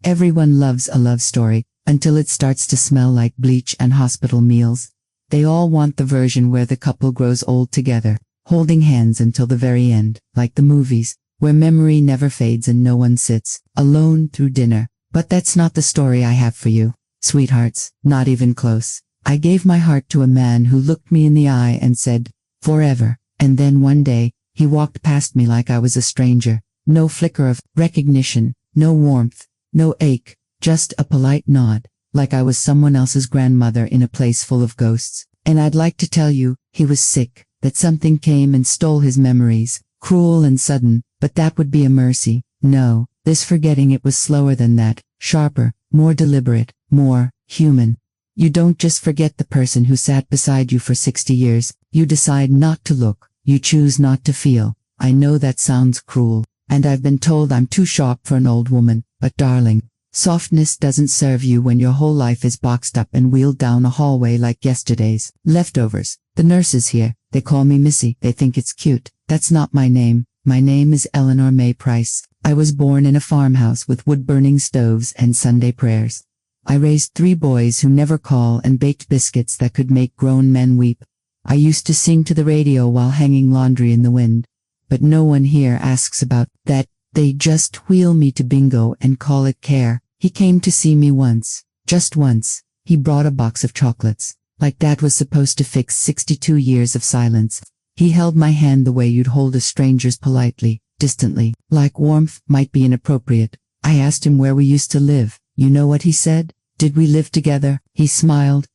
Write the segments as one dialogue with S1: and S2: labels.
S1: Everyone loves a love story, until it starts to smell like bleach and hospital meals. They all want the version where the couple grows old together, holding hands until the very end, like the movies, where memory never fades and no one sits alone through dinner. But that's not the story I have for you, sweethearts, not even close. I gave my heart to a man who looked me in the eye and said, forever, and then one day, he walked past me like I was a stranger. No flicker of recognition, no warmth, no ache, just a polite nod, like I was someone else's grandmother in a place full of ghosts. And I'd like to tell you, he was sick, that something came and stole his memories, cruel and sudden, but that would be a mercy. No, this forgetting it was slower than that, sharper, more deliberate, more human. You don't just forget the person who sat beside you for 60 years, you decide not to look, you choose not to feel. I know that sounds cruel, and I've been told I'm too sharp for an old woman, but darling, softness doesn't serve you when your whole life is boxed up and wheeled down a hallway like yesterday's leftovers. The nurses here, they call me Missy, they think it's cute. That's not my name. My name is Eleanor May Price. I was born in a farmhouse with wood-burning stoves and Sunday prayers. I raised 3 boys who never call and baked biscuits that could make grown men weep. I used to sing to the radio while hanging laundry in the wind. But no one here asks about that. They just wheel me to bingo and call it care. He came to see me once, just once. He brought a box of chocolates, like that was supposed to fix 62 years of silence. He held my hand the way you'd hold a stranger's, politely, distantly, like warmth might be inappropriate. I asked him where we used to live. You know what he said? Did we live together? He smiled.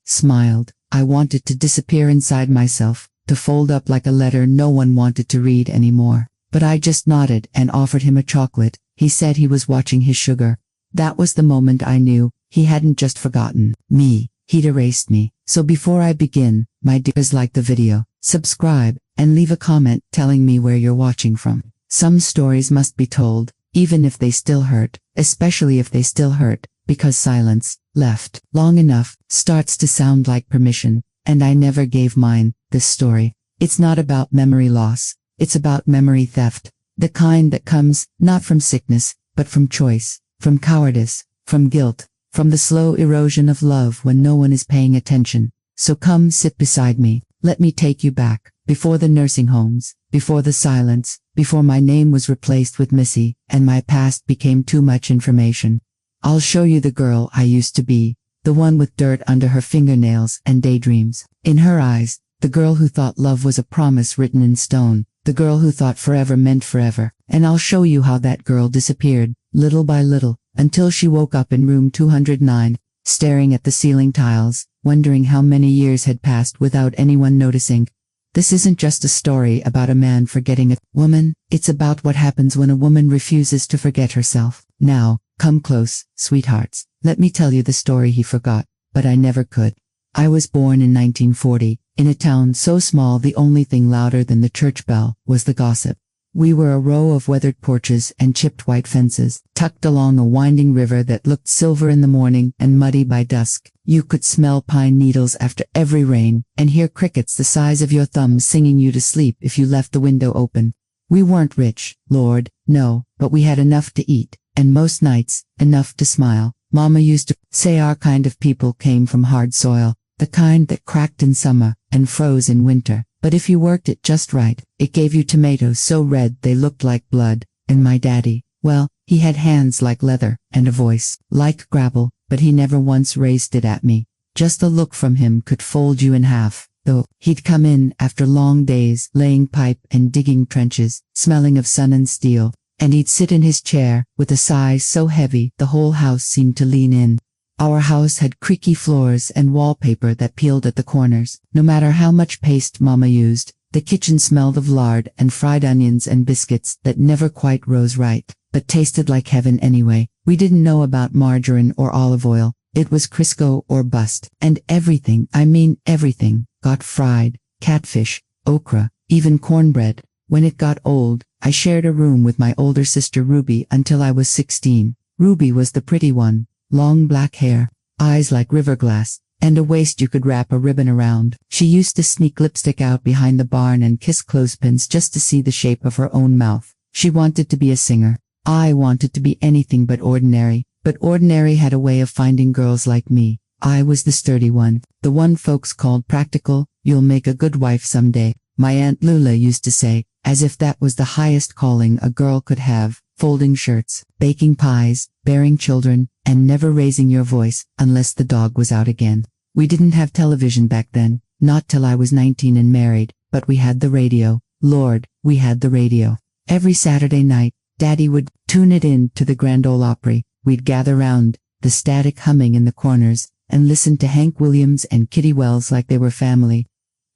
S1: I wanted to disappear inside myself, to fold up like a letter no one wanted to read anymore. But I just nodded and offered him a chocolate. He said he was watching his sugar. That was the moment I knew he hadn't just forgotten me, he'd erased me. So before I begin, my dears, like the video, subscribe, and leave a comment telling me where you're watching from. Some stories must be told, even if they still hurt, especially if they still hurt, because silence, left long enough, starts to sound like permission, and I never gave mine. This story, it's not about memory loss, it's about memory theft, the kind that comes, not from sickness, but from choice, from cowardice, from guilt, from the slow erosion of love when no one is paying attention. So come sit beside me, let me take you back, before the nursing homes, before the silence, before my name was replaced with Missy, and my past became too much information. I'll show you the girl I used to be, the one with dirt under her fingernails and daydreams in her eyes, the girl who thought love was a promise written in stone, the girl who thought forever meant forever, and I'll show you how that girl disappeared, little by little, until she woke up in room 209, staring at the ceiling tiles, wondering how many years had passed without anyone noticing. This isn't just a story about a man forgetting a woman, it's about what happens when a woman refuses to forget herself. Now, come close, sweethearts, let me tell you the story he forgot, but I never could. I was born in 1940, in a town so small the only thing louder than the church bell was the gossip. We were a row of weathered porches and chipped white fences, tucked along a winding river that looked silver in the morning and muddy by dusk. You could smell pine needles after every rain, and hear crickets the size of your thumbs singing you to sleep if you left the window open. We weren't rich, Lord, no, but we had enough to eat, and most nights, enough to smile. Mama used to say our kind of people came from hard soil, the kind that cracked in summer and froze in winter. But if you worked it just right, it gave you tomatoes so red they looked like blood. And my daddy, well, he had hands like leather, and a voice like gravel, but he never once raised it at me. Just a look from him could fold you in half, though. He'd come in after long days laying pipe and digging trenches, smelling of sun and steel, and he'd sit in his chair, with a sigh so heavy the whole house seemed to lean in. Our house had creaky floors and wallpaper that peeled at the corners. No matter how much paste Mama used, the kitchen smelled of lard and fried onions and biscuits that never quite rose right, but tasted like heaven anyway. We didn't know about margarine or olive oil. It was Crisco or bust. And everything, I mean everything, got fried. Catfish, okra, even cornbread. When it got old, I shared a room with my older sister Ruby until I was 16. Ruby was the pretty one. Long black hair, eyes like river glass, and a waist you could wrap a ribbon around. She used to sneak lipstick out behind the barn and kiss clothespins just to see the shape of her own mouth. She wanted to be a singer. I wanted to be anything but ordinary. But ordinary had a way of finding girls like me. I was the sturdy one, the one folks called practical. You'll make a good wife someday, my Aunt Lula used to say, as if that was the highest calling a girl could have, folding shirts, baking pies, bearing children, and never raising your voice unless the dog was out again. We didn't have television back then, not till I was 19 and married, but we had the radio. Lord, we had the radio. Every Saturday night, Daddy would tune it in to the Grand Ole Opry. We'd gather round, the static humming in the corners, and listen to Hank Williams and Kitty Wells like they were family.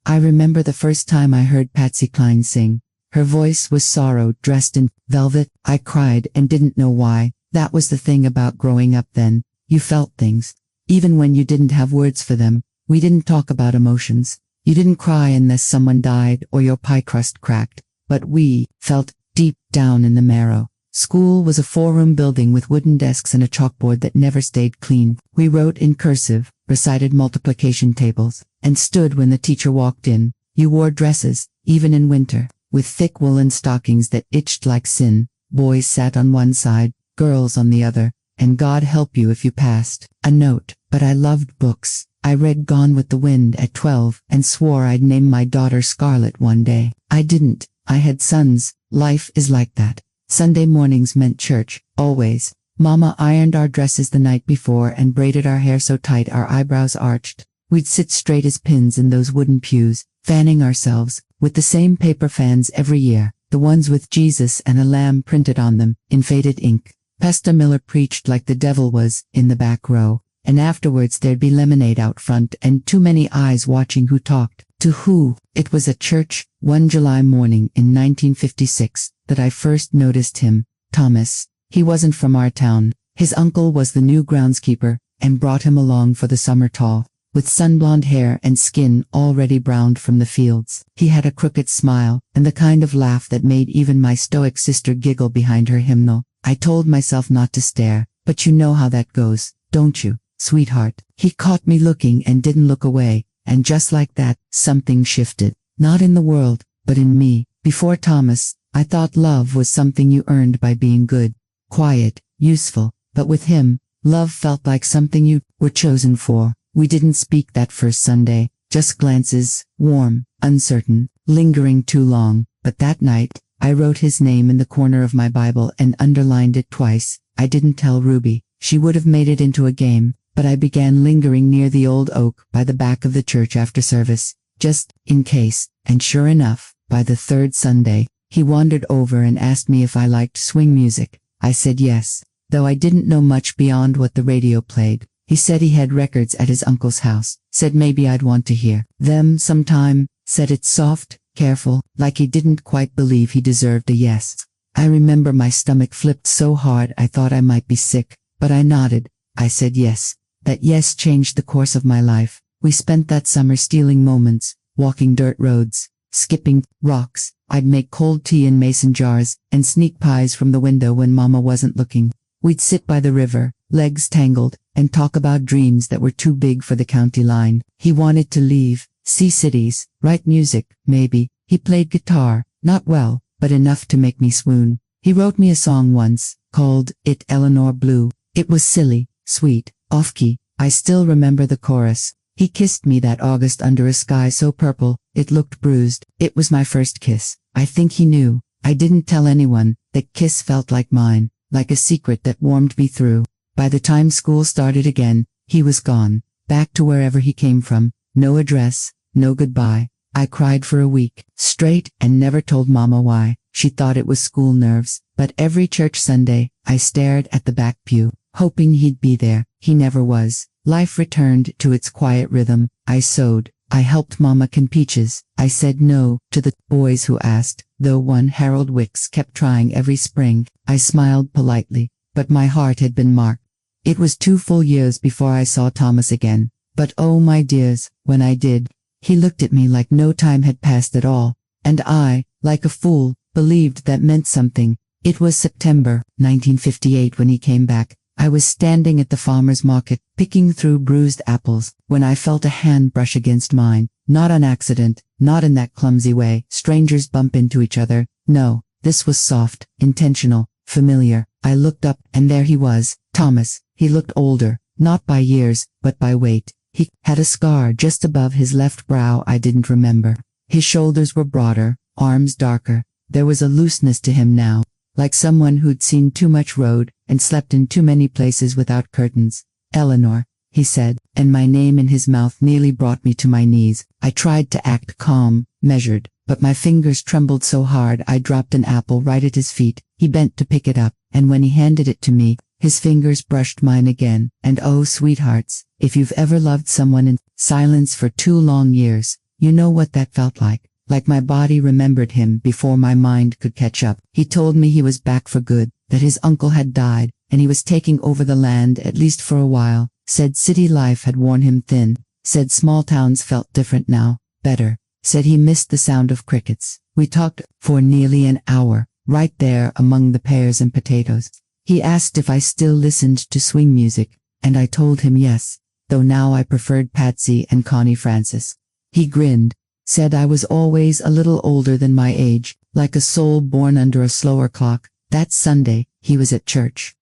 S1: I remember the first time I heard Patsy Cline sing. Her voice was sorrow dressed in velvet. I cried and didn't know why. That was the thing about growing up then. You felt things. Even when you didn't have words for them. We didn't talk about emotions. You didn't cry unless someone died or your pie crust cracked. But we felt deep down in the marrow. School was a 4-room building with wooden desks and a chalkboard that never stayed clean. We wrote in cursive, recited multiplication tables, and stood when the teacher walked in. You wore dresses, even in winter, with thick woolen stockings that itched like sin. Boys sat on one side, girls on the other, and God help you if you passed a note. But I loved books. I read Gone with the Wind at 12 and swore I'd name my daughter Scarlet one day. I didn't. I had sons. Life is like that. Sunday mornings meant church, always. Mama ironed our dresses the night before and braided our hair so tight our eyebrows arched. We'd sit straight as pins in those wooden pews, fanning ourselves, with the same paper fans every year, the ones with Jesus and a lamb printed on them, in faded ink. Pastor Miller preached like the devil was, in the back row, and afterwards there'd be lemonade out front and too many eyes watching who talked. To who? It was at church, one July morning in 1956, that I first noticed him, Thomas. He wasn't from our town. His uncle was the new groundskeeper, and brought him along for the summer thaw. With sunblonde hair and skin already browned from the fields. He had a crooked smile, and the kind of laugh that made even my stoic sister giggle behind her hymnal. I told myself not to stare, but you know how that goes, don't you, sweetheart? He caught me looking and didn't look away, and just like that, something shifted. Not in the world, but in me. Before Thomas, I thought love was something you earned by being good, quiet, useful, but with him, love felt like something you were chosen for. We didn't speak that first Sunday, just glances, warm, uncertain, lingering too long, but that night, I wrote his name in the corner of my Bible and underlined it twice. I didn't tell Ruby. She would have made it into a game, but I began lingering near the old oak by the back of the church after service, just in case, and sure enough, by the third Sunday, he wandered over and asked me if I liked swing music. I said yes, though I didn't know much beyond what the radio played. He said he had records at his uncle's house, said maybe I'd want to hear them sometime, said it soft, careful, like he didn't quite believe he deserved a yes. I remember my stomach flipped so hard I thought I might be sick, but I nodded. I said yes. That yes changed the course of my life. We spent that summer stealing moments, walking dirt roads, skipping rocks. I'd make cold tea in mason jars, and sneak pies from the window when Mama wasn't looking. We'd sit by the river, legs tangled, and talk about dreams that were too big for the county line. He wanted to leave, see cities, write music, maybe. He played guitar, not well, but enough to make me swoon. He wrote me a song once, called It Eleanor Blue. It was silly, sweet, off-key. I still remember the chorus. He kissed me that August under a sky so purple, it looked bruised. It was my first kiss. I think he knew. I didn't tell anyone. That kiss felt like mine, like a secret that warmed me through. By the time school started again, he was gone, back to wherever he came from. No address, no goodbye. I cried for a week, straight, and never told Mama why. She thought it was school nerves. But every church Sunday, I stared at the back pew, hoping he'd be there. He never was. Life returned to its quiet rhythm. I sewed. I helped Mama can peaches. I said no to the boys who asked, though one Harold Wicks kept trying every spring. I smiled politely, but my heart had been marked. It was 2 full years before I saw Thomas again. But oh my dears, when I did, he looked at me like no time had passed at all, and I, like a fool, believed that meant something. It was September 1958 when he came back. I was standing at the farmer's market, picking through bruised apples, when I felt a hand brush against mine. Not on accident, not in that clumsy way strangers bump into each other. No, this was soft, intentional, familiar. I looked up, and there he was, Thomas. He looked older, not by years, but by weight. He had a scar just above his left brow I didn't remember. His shoulders were broader, arms darker. There was a looseness to him now, like someone who'd seen too much road and slept in too many places without curtains. "Eleanor," he said, and my name in his mouth nearly brought me to my knees. I tried to act calm, measured, but my fingers trembled so hard I dropped an apple right at his feet. He bent to pick it up, and when he handed it to me, his fingers brushed mine again. And oh, sweethearts, if you've ever loved someone in silence for 2 long years, you know what that felt like. Like my body remembered him before my mind could catch up. He told me he was back for good, that his uncle had died, and he was taking over the land at least for a while. Said city life had worn him thin. Said small towns felt different now, better. Said he missed the sound of crickets. We talked for nearly an hour, right there among the pears and potatoes. He asked if I still listened to swing music, and I told him yes, though now I preferred Patsy and Connie Francis. He grinned, said I was always a little older than my age, like a soul born under a slower clock. That Sunday, he was at church.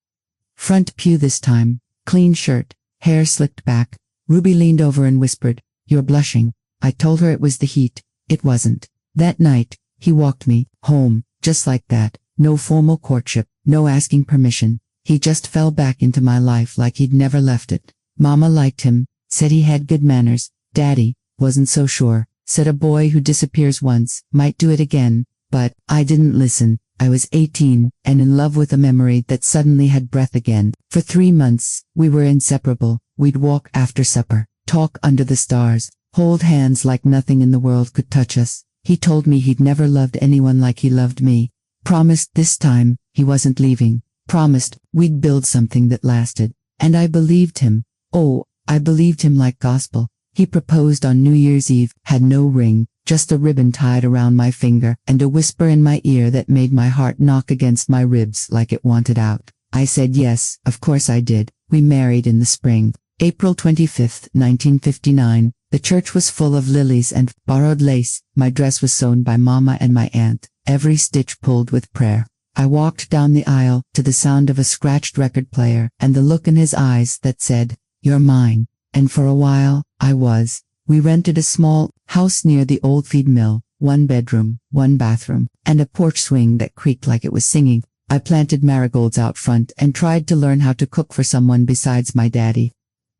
S1: Front pew this time, clean shirt, hair slicked back. Ruby leaned over and whispered, "You're blushing." I told her it was the heat. It wasn't. That night, he walked me home, just like that. No formal courtship, no asking permission. He just fell back into my life like he'd never left it. Mama liked him, said he had good manners. Daddy wasn't so sure, said a boy who disappears once might do it again, but I didn't listen. I was 18, and in love with a memory that suddenly had breath again. For 3 months, we were inseparable. We'd walk after supper, talk under the stars, hold hands like nothing in the world could touch us. He told me he'd never loved anyone like he loved me. Promised this time, he wasn't leaving. Promised we'd build something that lasted. And I believed him. Oh, I believed him like gospel. He proposed on New Year's Eve, had no ring, just a ribbon tied around my finger, and a whisper in my ear that made my heart knock against my ribs like it wanted out. I said yes, of course I did. We married in the spring. April 25th, 1959. The church was full of lilies and borrowed lace. My dress was sewn by Mama and my aunt, every stitch pulled with prayer. I walked down the aisle to the sound of a scratched record player and the look in his eyes that said, "You're mine." And for a while, I was. We rented a small house near the old feed mill, 1 bedroom, 1 bathroom, and a porch swing that creaked like it was singing. I planted marigolds out front and tried to learn how to cook for someone besides my daddy.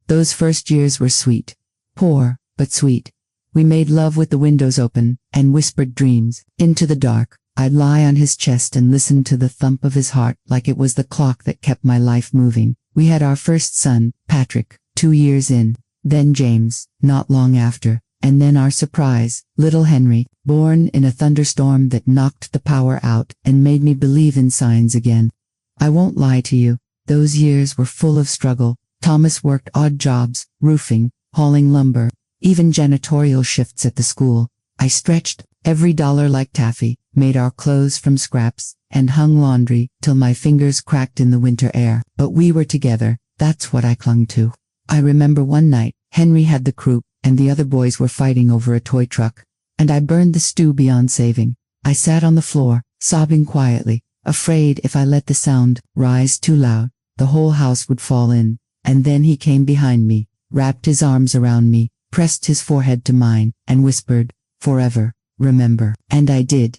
S1: Those first years were sweet. Poor, but sweet. We made love with the windows open, and whispered dreams. Into the dark, I'd lie on his chest and listen to the thump of his heart like it was the clock that kept my life moving. We had our first son, Patrick, 2 years in. Then James, not long after. And then our surprise, little Henry, born in a thunderstorm that knocked the power out and made me believe in signs again. I won't lie to you, those years were full of struggle. Thomas worked odd jobs, roofing, hauling lumber, even janitorial shifts at the school. I stretched every dollar like taffy, made our clothes from scraps, and hung laundry till my fingers cracked in the winter air. But we were together, that's what I clung to. I remember one night, Henry had the croup, and the other boys were fighting over a toy truck, and I burned the stew beyond saving. I sat on the floor, sobbing quietly, afraid if I let the sound rise too loud, the whole house would fall in. And then he came behind me, wrapped his arms around me, pressed his forehead to mine, and whispered, "Forever, remember." And I did,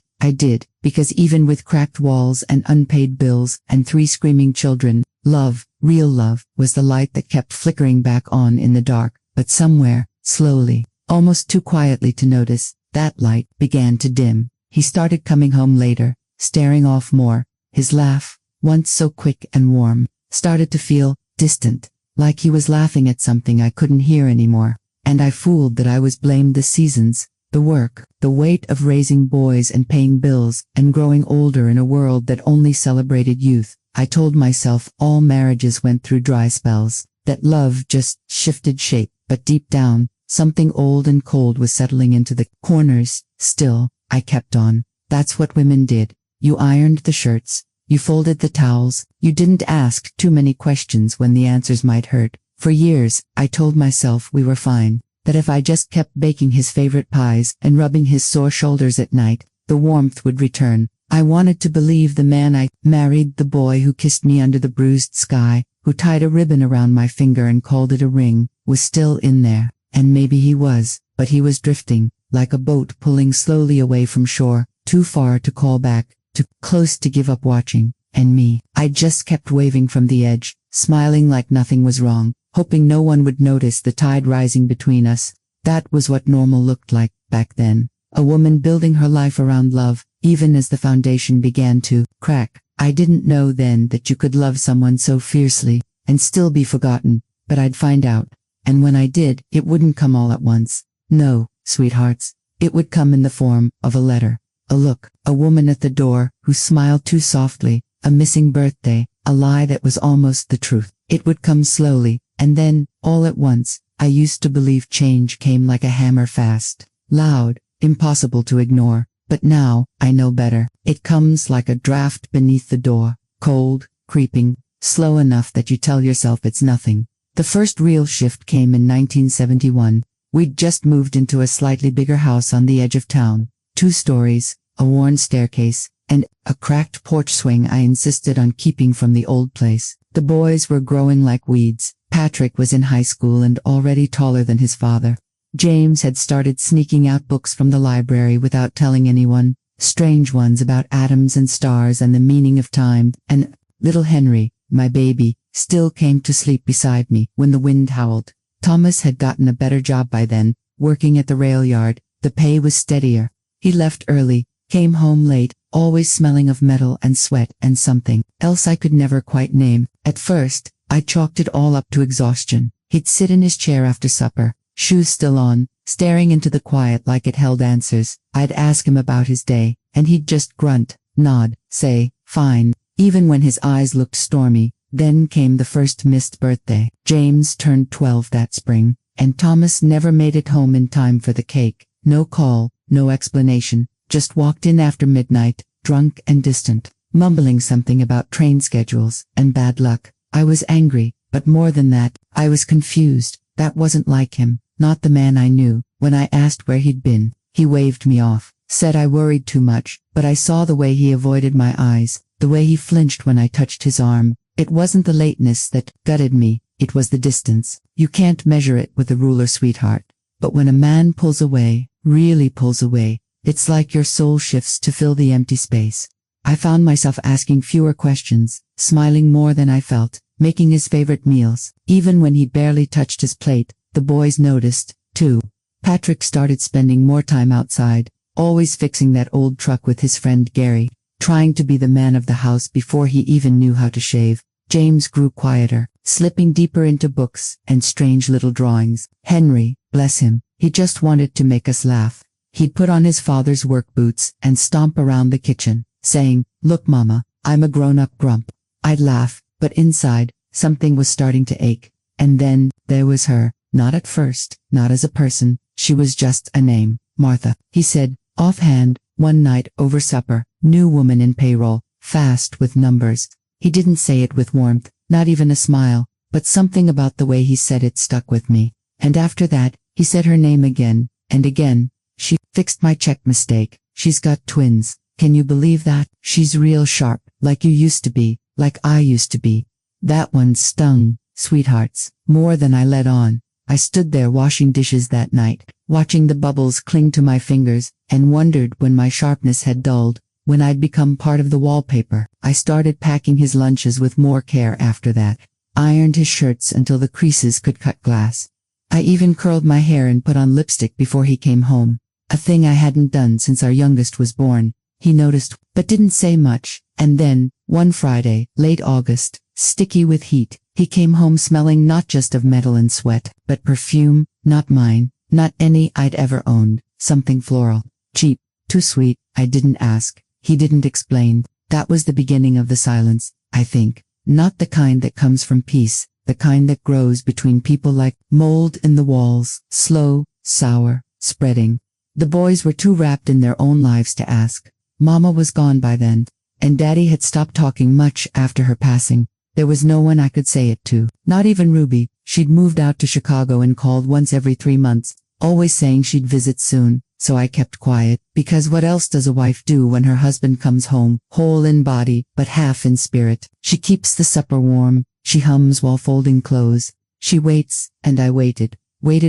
S1: because even with cracked walls and unpaid bills and 3 screaming children, love, real love, was the light that kept flickering back on in the dark. But somewhere, slowly, almost too quietly to notice, that light began to dim. He started coming home later, staring off more. His laugh, once so quick and warm, started to feel distant, like he was laughing at something I couldn't hear anymore. And I fooled that I was blamed the seasons, the work, the weight of raising boys and paying bills, and growing older in a world that only celebrated youth. I told myself all marriages went through dry spells, that love just shifted shape, but deep down, something old and cold was settling into the corners. Still, I kept on. That's what women did. You ironed the shirts, you folded the towels, you didn't ask too many questions when the answers might hurt. For years, I told myself we were fine, that if I just kept baking his favorite pies and rubbing his sore shoulders at night, the warmth would return. I wanted to believe the man I married, the boy who kissed me under the bruised sky, who tied a ribbon around my finger and called it a ring, was still in there. And maybe he was, but he was drifting, like a boat pulling slowly away from shore, too far to call back, too close to give up watching. And me, I just kept waving from the edge, smiling like nothing was wrong, hoping no one would notice the tide rising between us. That was what normal looked like, back then. A woman building her life around love, even as the foundation began to crack. I didn't know then that you could love someone so fiercely, and still be forgotten, but I'd find out. And when I did, it wouldn't come all at once. No, sweethearts. It would come in the form of a letter, a look, a woman at the door who smiled too softly, a missing birthday, a lie that was almost the truth. It would come slowly, and then, all at once, I used to believe change came like a hammer, fast, loud, impossible to ignore. But now, I know better. It comes like a draft beneath the door, cold, creeping, slow enough that you tell yourself it's nothing. The first real shift came in 1971. We'd just moved into a slightly bigger house on the edge of town. 2 stories, a worn staircase, and a cracked porch swing I insisted on keeping from the old place. The boys were growing like weeds. Patrick was in high school and already taller than his father. James had started sneaking out books from the library without telling anyone, strange ones about atoms and stars and the meaning of time, and little Henry, my baby, still came to sleep beside me when the wind howled. Thomas had gotten a better job by then, working at the rail yard. The pay was steadier. He left early, came home late, always smelling of metal and sweat and something else I could never quite name. At first, I chalked it all up to exhaustion. He'd sit in his chair after supper, shoes still on, staring into the quiet like it held answers. I'd ask him about his day, and he'd just grunt, nod, say, fine, even when his eyes looked stormy. Then came the first missed birthday. James turned 12 that spring, and Thomas never made it home in time for the cake. No call, no explanation, just walked in after midnight, drunk and distant, mumbling something about train schedules and bad luck. I was angry, but more than that, I was confused. That wasn't like him, not the man I knew. When I asked where he'd been, he waved me off, said I worried too much, but I saw the way he avoided my eyes, the way he flinched when I touched his arm. It wasn't the lateness that gutted me, it was the distance. You can't measure it with a ruler, sweetheart. But when a man pulls away, really pulls away, it's like your soul shifts to fill the empty space. I found myself asking fewer questions, smiling more than I felt, making his favorite meals. Even when he barely touched his plate, the boys noticed, too. Patrick started spending more time outside, always fixing that old truck with his friend Gary, trying to be the man of the house before he even knew how to shave. James grew quieter, slipping deeper into books and strange little drawings. Henry, bless him, he just wanted to make us laugh. He'd put on his father's work boots and stomp around the kitchen, saying, "Look, Mama, I'm a grown-up grump." I'd laugh, but inside, something was starting to ache. And then, there was her, not at first, not as a person, she was just a name, Martha. He said, offhand, one night over supper, new woman in payroll, fast with numbers. He didn't say it with warmth, not even a smile, but something about the way he said it stuck with me. And after that, he said her name again, and again. She fixed my check mistake. She's got twins. Can you believe that? She's real sharp, like you used to be, like I used to be. That one stung, sweethearts, more than I let on. I stood there washing dishes that night, watching the bubbles cling to my fingers, and wondered when my sharpness had dulled, when I'd become part of the wallpaper. I started packing his lunches with more care after that, ironed his shirts until the creases could cut glass. I even curled my hair and put on lipstick before he came home, a thing I hadn't done since our youngest was born. He noticed, but didn't say much, and then, one Friday, late August, sticky with heat, he came home smelling not just of metal and sweat, but perfume, not mine, not any I'd ever owned, something floral, cheap, too sweet. I didn't ask, he didn't explain. That was the beginning of the silence, I think. Not the kind that comes from peace, the kind that grows between people like mold in the walls, slow, sour, spreading. The boys were too wrapped in their own lives to ask. Mama was gone by then, and Daddy had stopped talking much after her passing. There was no one I could say it to, not even Ruby. She'd moved out to Chicago and called once every 3 months, always saying she'd visit soon. so I kept quiet, because what else does a wife do when her husband comes home, whole in body, but half in spirit? She keeps the supper warm, she hums while folding clothes, she waits, and I waited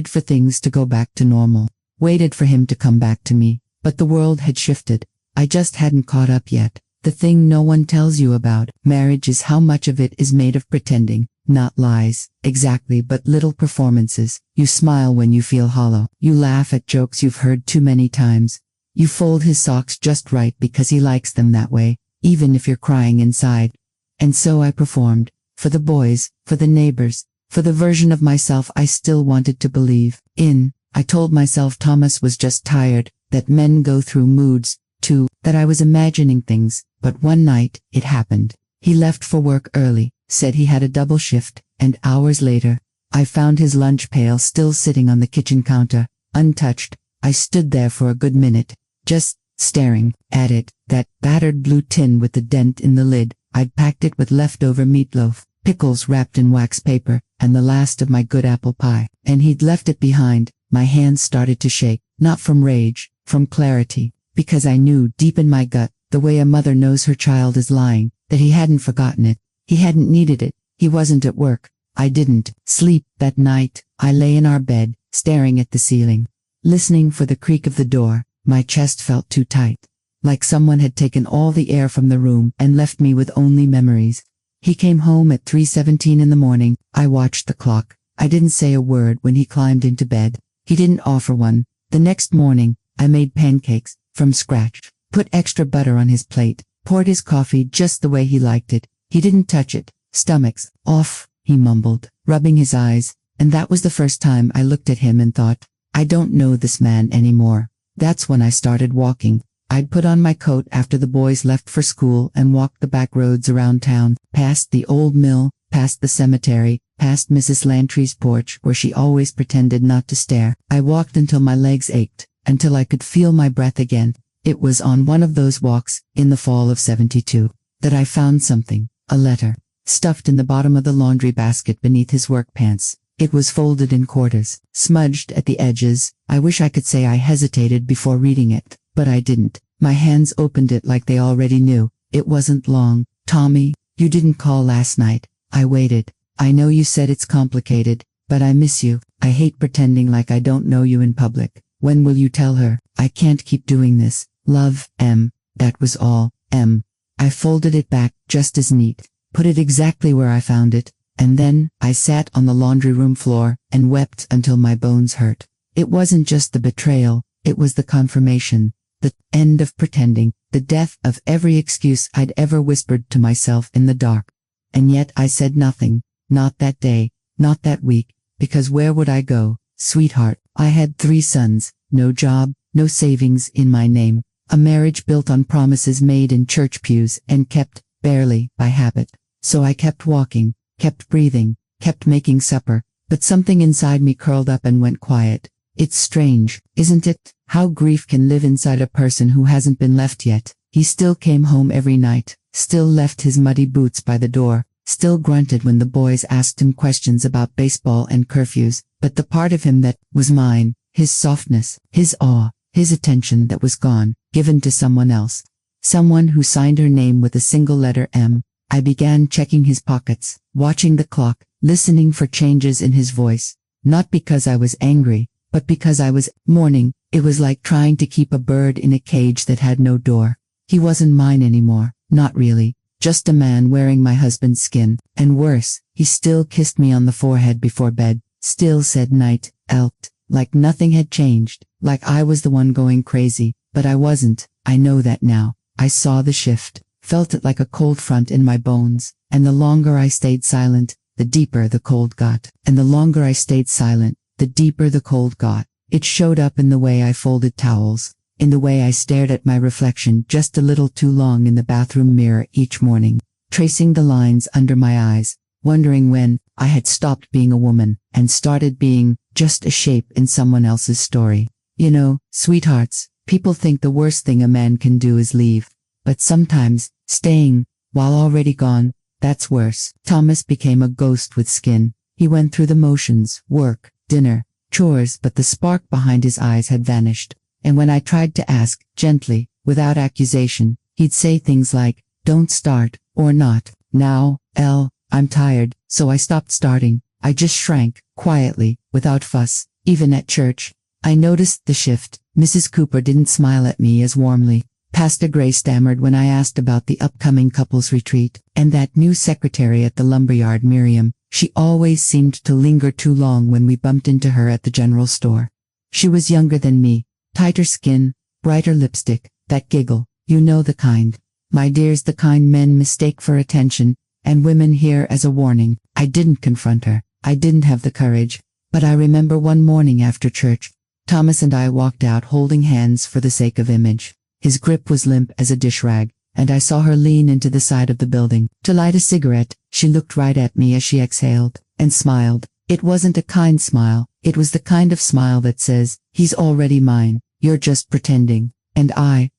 S1: for things to go back to normal, waited for him to come back to me, but the world had shifted. I just hadn't caught up yet. The thing no one tells you about marriage is how much of it is made of pretending, not lies, exactly, but little performances. You smile when you feel hollow. You laugh at jokes you've heard too many times. You fold his socks just right because he likes them that way, even if you're crying inside. And so I performed. For the boys, for the neighbors, for the version of myself I still wanted to believe in. I told myself Thomas was just tired, that men go through moods, too, that I was imagining things, but one night, it happened. He left for work early, said he had a double shift, and hours later, I found his lunch pail still sitting on the kitchen counter, untouched. I stood there for a good minute, just staring at it, that battered blue tin with the dent in the lid. I'd packed it with leftover meatloaf, pickles wrapped in wax paper, and the last of my good apple pie, and he'd left it behind. My hands started to shake, not from rage, from clarity, because I knew deep in my gut, the way a mother knows her child is lying, that he hadn't forgotten it, he hadn't needed it, he wasn't at work. I didn't sleep that night. I lay in our bed, staring at the ceiling, listening for the creak of the door. My chest felt too tight, like someone had taken all the air from the room and left me with only memories. He came home at 3:17 in the morning. I watched the clock. I didn't say a word when he climbed into bed. He didn't offer one. The next morning, I made pancakes, from scratch, put extra butter on his plate, poured his coffee just the way he liked it. He didn't touch it. Stomach's off, he mumbled, rubbing his eyes, and that was the first time I looked at him and thought, I don't know this man anymore. That's when I started walking. I'd put on my coat after the boys left for school and walked the back roads around town, past the old mill, past the cemetery, past Mrs. Lantry's porch where she always pretended not to stare. I walked until my legs ached, until I could feel my breath again. It was on one of those walks, in the fall of '72, that I found something, a letter, stuffed in the bottom of the laundry basket beneath his work pants. It was folded in quarters, smudged at the edges. I wish I could say I hesitated before reading it, but I didn't. My hands opened it like they already knew. It wasn't long. Tommy, you didn't call last night. I waited. I know you said it's complicated, but I miss you. I hate pretending like I don't know you in public. When will you tell her? I can't keep doing this. Love, M. That was all, M. I folded it back, just as neat, put it exactly where I found it, and then I sat on the laundry room floor and wept until my bones hurt. It wasn't just the betrayal, it was the confirmation, the end of pretending, the death of every excuse I'd ever whispered to myself in the dark. And yet I said nothing, not that day, not that week, because where would I go, sweetheart? I had 3 sons, no job, no savings in my name, a marriage built on promises made in church pews and kept, barely, by habit. So I kept walking, kept breathing, kept making supper, but something inside me curled up and went quiet. It's strange, isn't it, how grief can live inside a person who hasn't been left yet. He still came home every night, still left his muddy boots by the door, still grunted when the boys asked him questions about baseball and curfews, but the part of him that was mine, his softness, his awe, his attention that was gone, given to someone else. Someone who signed her name with a single letter M. I began checking his pockets, watching the clock, listening for changes in his voice. Not because I was angry, but because I was mourning. It was like trying to keep a bird in a cage that had no door. He wasn't mine anymore, not really, just a man wearing my husband's skin. And worse, he still kissed me on the forehead before bed, still said night, elked, like nothing had changed, like I was the one going crazy, but I wasn't. I know that now. I saw the shift, felt it like a cold front in my bones, and the longer I stayed silent, the deeper the cold got. And the longer I stayed silent, the deeper the cold got. It showed up in the way I folded towels, in the way I stared at my reflection just a little too long in the bathroom mirror each morning, tracing the lines under my eyes, wondering when I had stopped being a woman and started being just a shape in someone else's story. You know, sweethearts, people think the worst thing a man can do is leave, but sometimes, staying, while already gone, that's worse. Thomas became a ghost with skin. He went through the motions, work, dinner, chores, but the spark behind his eyes had vanished, and when I tried to ask, gently, without accusation, he'd say things like, "Don't start," or "Not now, Elle, I'm tired," so I stopped starting. I just shrank, quietly, without fuss. Even at church, I noticed the shift. Mrs. Cooper didn't smile at me as warmly. Pastor Gray stammered when I asked about the upcoming couples retreat, and that new secretary at the lumberyard, Miriam, she always seemed to linger too long when we bumped into her at the general store. She was younger than me, tighter skin, brighter lipstick, that giggle, you know the kind. My dear's the kind men mistake for attention, and women hear as a warning. I didn't confront her. I didn't have the courage. But I remember one morning after church, Thomas and I walked out holding hands for the sake of image. His grip was limp as a dish rag, and I saw her lean into the side of the building to light a cigarette. She looked right at me as she exhaled, and smiled. It wasn't a kind smile. It was the kind of smile that says, "He's already mine, you're just pretending." And I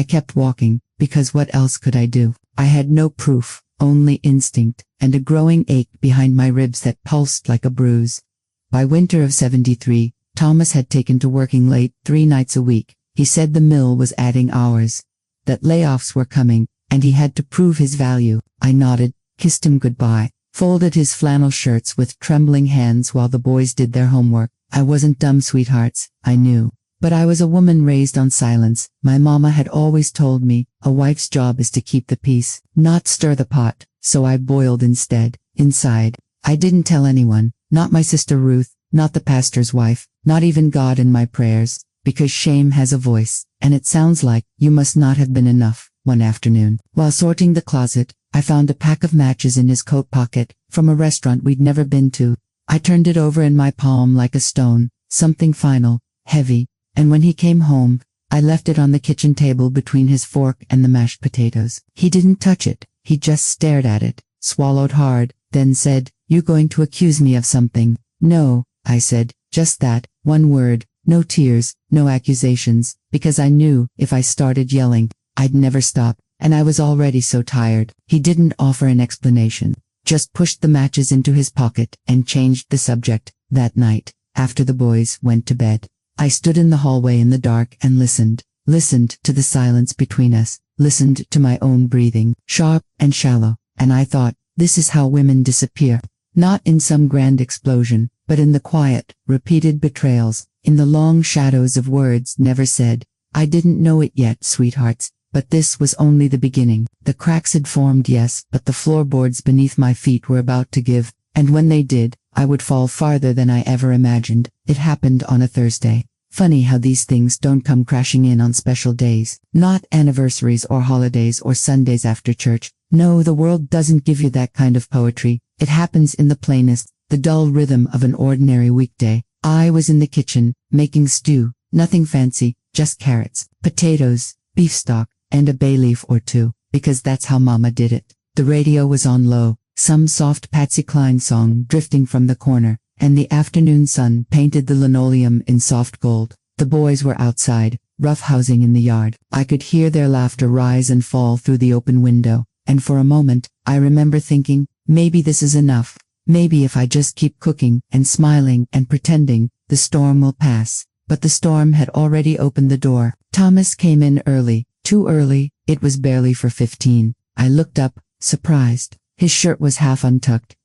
S1: kept walking, because what else could I do? I had no proof, only instinct, and a growing ache behind my ribs that pulsed like a bruise. By winter of '73, Thomas had taken to working late 3 nights a week. He said the mill was adding hours, that layoffs were coming, and he had to prove his value. I nodded, kissed him goodbye, folded his flannel shirts with trembling hands while the boys did their homework. I wasn't dumb, sweethearts, I knew. But I was a woman raised on silence. My mama had always told me, a wife's job is to keep the peace, not stir the pot, so I boiled instead, inside. I didn't tell anyone, not my sister Ruth, not the pastor's wife, not even God in my prayers, because shame has a voice, and it sounds like, "You must not have been enough." One afternoon, while sorting the closet, I found a pack of matches in his coat pocket, from a restaurant we'd never been to. I turned it over in my palm like a stone, something final, heavy, and when he came home, I left it on the kitchen table between his fork and the mashed potatoes. He didn't touch it, he just stared at it, swallowed hard, then said, "You going to accuse me of something?" "No," I said, "just that, one word, no tears, no accusations," because I knew, if I started yelling, I'd never stop, and I was already so tired. He didn't offer an explanation, just pushed the matches into his pocket and changed the subject. That night, after the boys went to bed, I stood in the hallway in the dark and listened to the silence between us, listened to my own breathing, sharp and shallow, and I thought, this is how women disappear. Not in some grand explosion, but in the quiet, repeated betrayals, in the long shadows of words never said. I didn't know it yet, sweethearts, but this was only the beginning. The cracks had formed, yes, but the floorboards beneath my feet were about to give, and when they did, I would fall farther than I ever imagined. It happened on a Thursday. Funny how these things don't come crashing in on special days. Not anniversaries or holidays or Sundays after church. No, the world doesn't give you that kind of poetry. It happens in the plainest, the dull rhythm of an ordinary weekday. I was in the kitchen, making stew, nothing fancy, just carrots, potatoes, beef stock, and a bay leaf or two, because that's how Mama did it. The radio was on low, some soft Patsy Cline song drifting from the corner, and the afternoon sun painted the linoleum in soft gold. The boys were outside, roughhousing in the yard. I could hear their laughter rise and fall through the open window, and for a moment, I remember thinking, maybe this is enough. Maybe if I just keep cooking and smiling and pretending, the storm will pass. But the storm had already opened the door. Thomas came in early, too early. It was barely for 15. I looked up, surprised. His shirt was half untucked,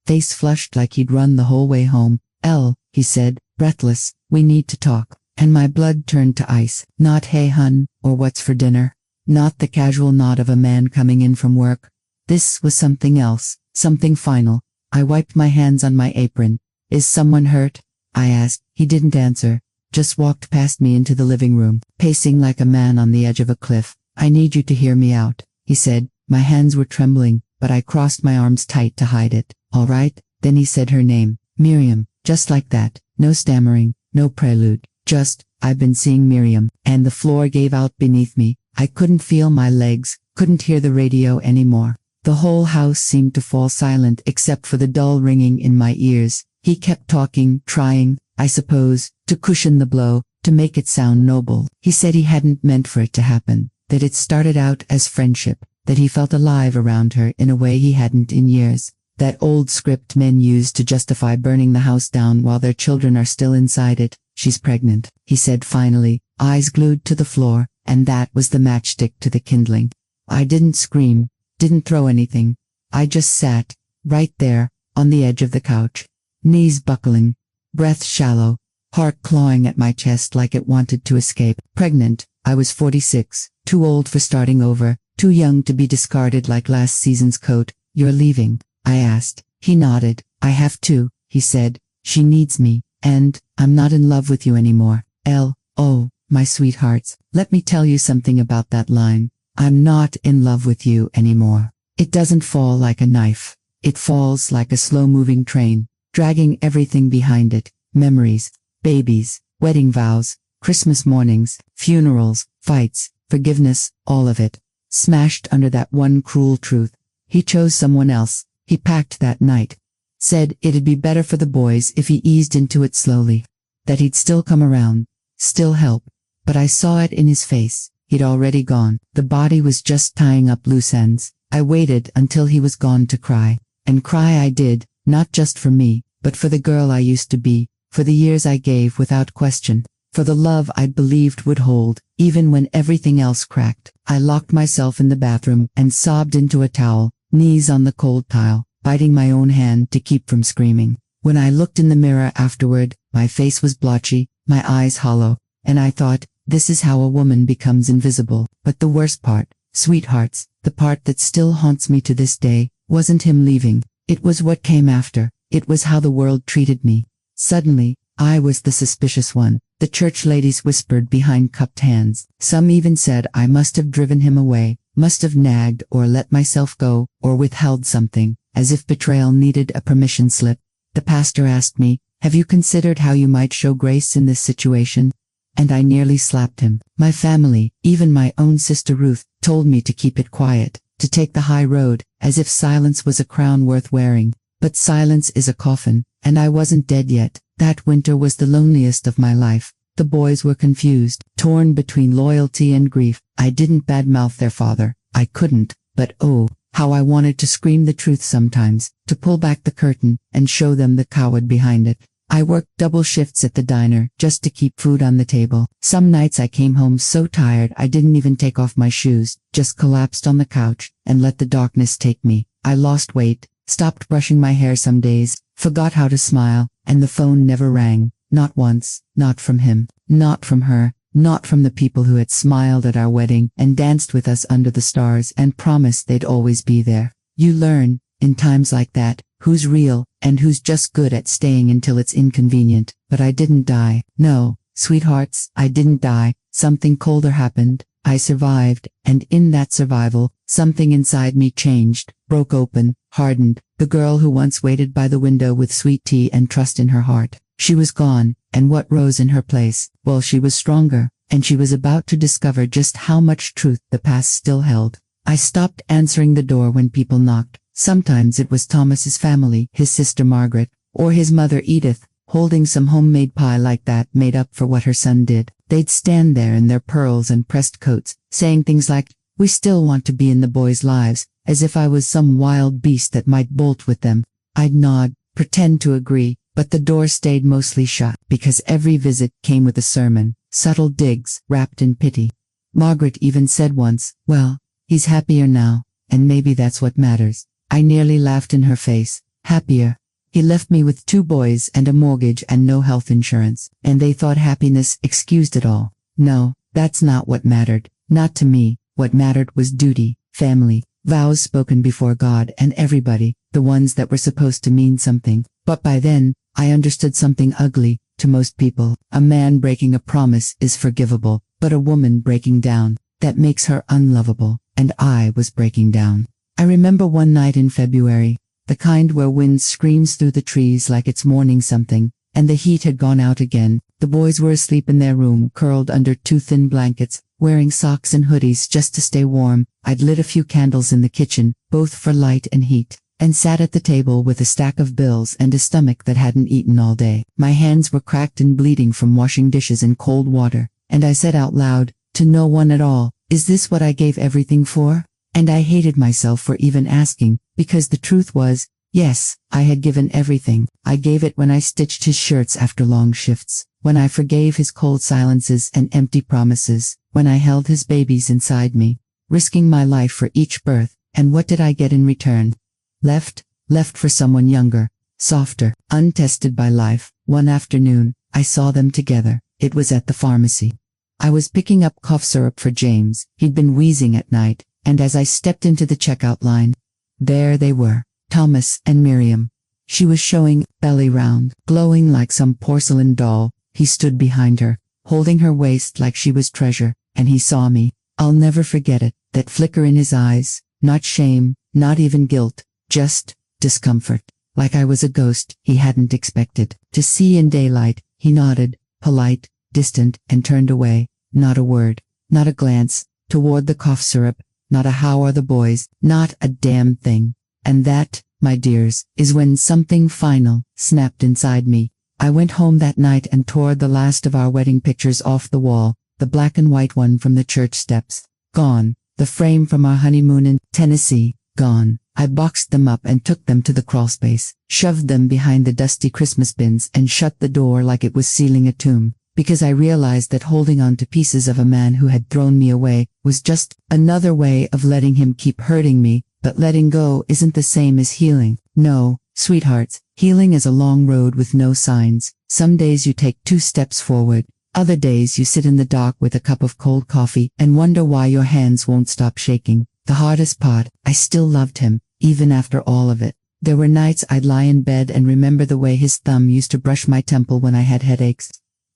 S1: face flushed like he'd run the whole way home. "Elle," he said, breathless, "we need to talk." And my blood turned to ice. Not "Hey hun," or "What's for dinner?" Not the casual nod of a man coming in from work. This was something else, something final. I wiped my hands on my apron. "Is someone hurt?" I asked. He didn't answer, just walked past me into the living room, pacing like a man on the edge of a cliff. "I need you to hear me out," he said. My hands were trembling, but I crossed my arms tight to hide it. "All right." Then he said her name, Miriam, just like that. No stammering, no prelude, just, "I've been seeing Miriam," and the floor gave out beneath me. I couldn't feel my legs, couldn't hear the radio anymore. The whole house seemed to fall silent except for the dull ringing in my ears. He kept talking, trying, I suppose, to cushion the blow, to make it sound noble. He said he hadn't meant for it to happen, that it started out as friendship, that he felt alive around her in a way he hadn't in years. That old script men use to justify burning the house down while their children are still inside it. she's pregnant, he said finally, eyes glued to the floor, and that was the matchstick to the kindling. I didn't scream, didn't throw anything. I just sat, right there, on the edge of the couch, knees buckling, breath shallow, heart clawing at my chest like it wanted to escape. Pregnant, I was 46, too old for starting over, too young to be discarded like last season's coat. You're leaving? I asked. He nodded. I have to, he said. She needs me, and I'm not in love with you anymore. Oh, my sweethearts, let me tell you something about that line. I'm not in love with you anymore. It doesn't fall like a knife. It falls like a slow-moving train, dragging everything behind it. Memories, babies, wedding vows, Christmas mornings, funerals, fights, forgiveness, all of it, smashed under that one cruel truth. He chose someone else. He packed that night. Said it'd be better for the boys if he eased into it slowly. That he'd still come around, still help. But I saw it in his face. He'd already gone. The body was just tying up loose ends. I waited until he was gone to cry. And cry I did, not just for me, but for the girl I used to be, for the years I gave without question, for the love I'd believed would hold, even when everything else cracked. I locked myself in the bathroom and sobbed into a towel, knees on the cold tile, biting my own hand to keep from screaming. When I looked in the mirror afterward, my face was blotchy, my eyes hollow, and I thought, this is how a woman becomes invisible. But the worst part, sweethearts, the part that still haunts me to this day, wasn't him leaving. It was what came after. It was how the world treated me. Suddenly, I was the suspicious one. The church ladies whispered behind cupped hands. Some even said I must have driven him away, must have nagged or let myself go, or withheld something, as if betrayal needed a permission slip. The pastor asked me, have you considered how you might show grace in this situation? And I nearly slapped him. My family, even my own sister Ruth, told me to keep it quiet, to take the high road, as if silence was a crown worth wearing. But silence is a coffin, and I wasn't dead yet. That winter was the loneliest of my life. The boys were confused, torn between loyalty and grief. I didn't badmouth their father. I couldn't, but oh, how I wanted to scream the truth sometimes, to pull back the curtain and show them the coward behind it. I worked double shifts at the diner just to keep food on the table. Some nights I came home so tired I didn't even take off my shoes, just collapsed on the couch and let the darkness take me. I lost weight, stopped brushing my hair some days, forgot how to smile, and the phone never rang. Not once, not from him, not from her, not from the people who had smiled at our wedding and danced with us under the stars and promised they'd always be there. You learn, in times like that, who's real and who's just good at staying until it's inconvenient. But I didn't die. No, sweethearts, I didn't die. Something colder happened. I survived, and in that survival, something inside me changed, broke open, hardened. The girl who once waited by the window with sweet tea and trust in her heart. She was gone, and what rose in her place? Well, she was stronger, and she was about to discover just how much truth the past still held. I stopped answering the door when people knocked. Sometimes it was Thomas's family, his sister Margaret, or his mother Edith, holding some homemade pie like that made up for what her son did. They'd stand there in their pearls and pressed coats, saying things like, "We still want to be in the boys' lives," as if I was some wild beast that might bolt with them. I'd nod, pretend to agree, but the door stayed mostly shut, because every visit came with a sermon, subtle digs, wrapped in pity. Margaret even said once, "Well, he's happier now, and maybe that's what matters." I nearly laughed in her face. Happier. He left me with 2 boys and a mortgage and no health insurance, and they thought happiness excused it all. No, that's not what mattered. Not to me. What mattered was duty, family, vows spoken before God and everybody, the ones that were supposed to mean something. But by then, I understood something ugly. To most people, a man breaking a promise is forgivable, but a woman breaking down, that makes her unlovable. And I was breaking down. I remember one night in February, the kind where wind screams through the trees like it's mourning something, and the heat had gone out again. The boys were asleep in their room, curled under 2 thin blankets, wearing socks and hoodies just to stay warm. I'd lit a few candles in the kitchen, both for light and heat, and sat at the table with a stack of bills and a stomach that hadn't eaten all day. My hands were cracked and bleeding from washing dishes in cold water, and I said out loud, to no one at all, "Is this what I gave everything for?" And I hated myself for even asking, because the truth was, yes, I had given everything. I gave it when I stitched his shirts after long shifts, when I forgave his cold silences and empty promises, when I held his babies inside me, risking my life for each birth. And what did I get in return? Left for someone younger, softer, untested by life. One afternoon, I saw them together. It was at the pharmacy. I was picking up cough syrup for James. He'd been wheezing at night, and as I stepped into the checkout line, there they were, Thomas and Miriam. She was showing, belly round, glowing like some porcelain doll. He stood behind her, holding her waist like she was treasure, and he saw me. I'll never forget it, that flicker in his eyes, not shame, not even guilt, just discomfort, like I was a ghost he hadn't expected to see in daylight. He nodded, polite, distant, and turned away. Not a word, not a glance, toward the cough syrup, not a how are the boys, not a damn thing. And that, my dears, is when something final snapped inside me. I went home that night and tore the last of our wedding pictures off the wall, the black and white one from the church steps. Gone. The frame from our honeymoon in Tennessee. Gone. I boxed them up and took them to the crawlspace, shoved them behind the dusty Christmas bins and shut the door like it was sealing a tomb, because I realized that holding on to pieces of a man who had thrown me away was just another way of letting him keep hurting me. But letting go isn't the same as healing. No, sweethearts, healing is a long road with no signs. Some days you take 2 steps forward. Other days you sit in the dark with a cup of cold coffee and wonder why your hands won't stop shaking. The hardest part, I still loved him, even after all of it. There were nights I'd lie in bed and remember the way his thumb used to brush my temple when I had headaches.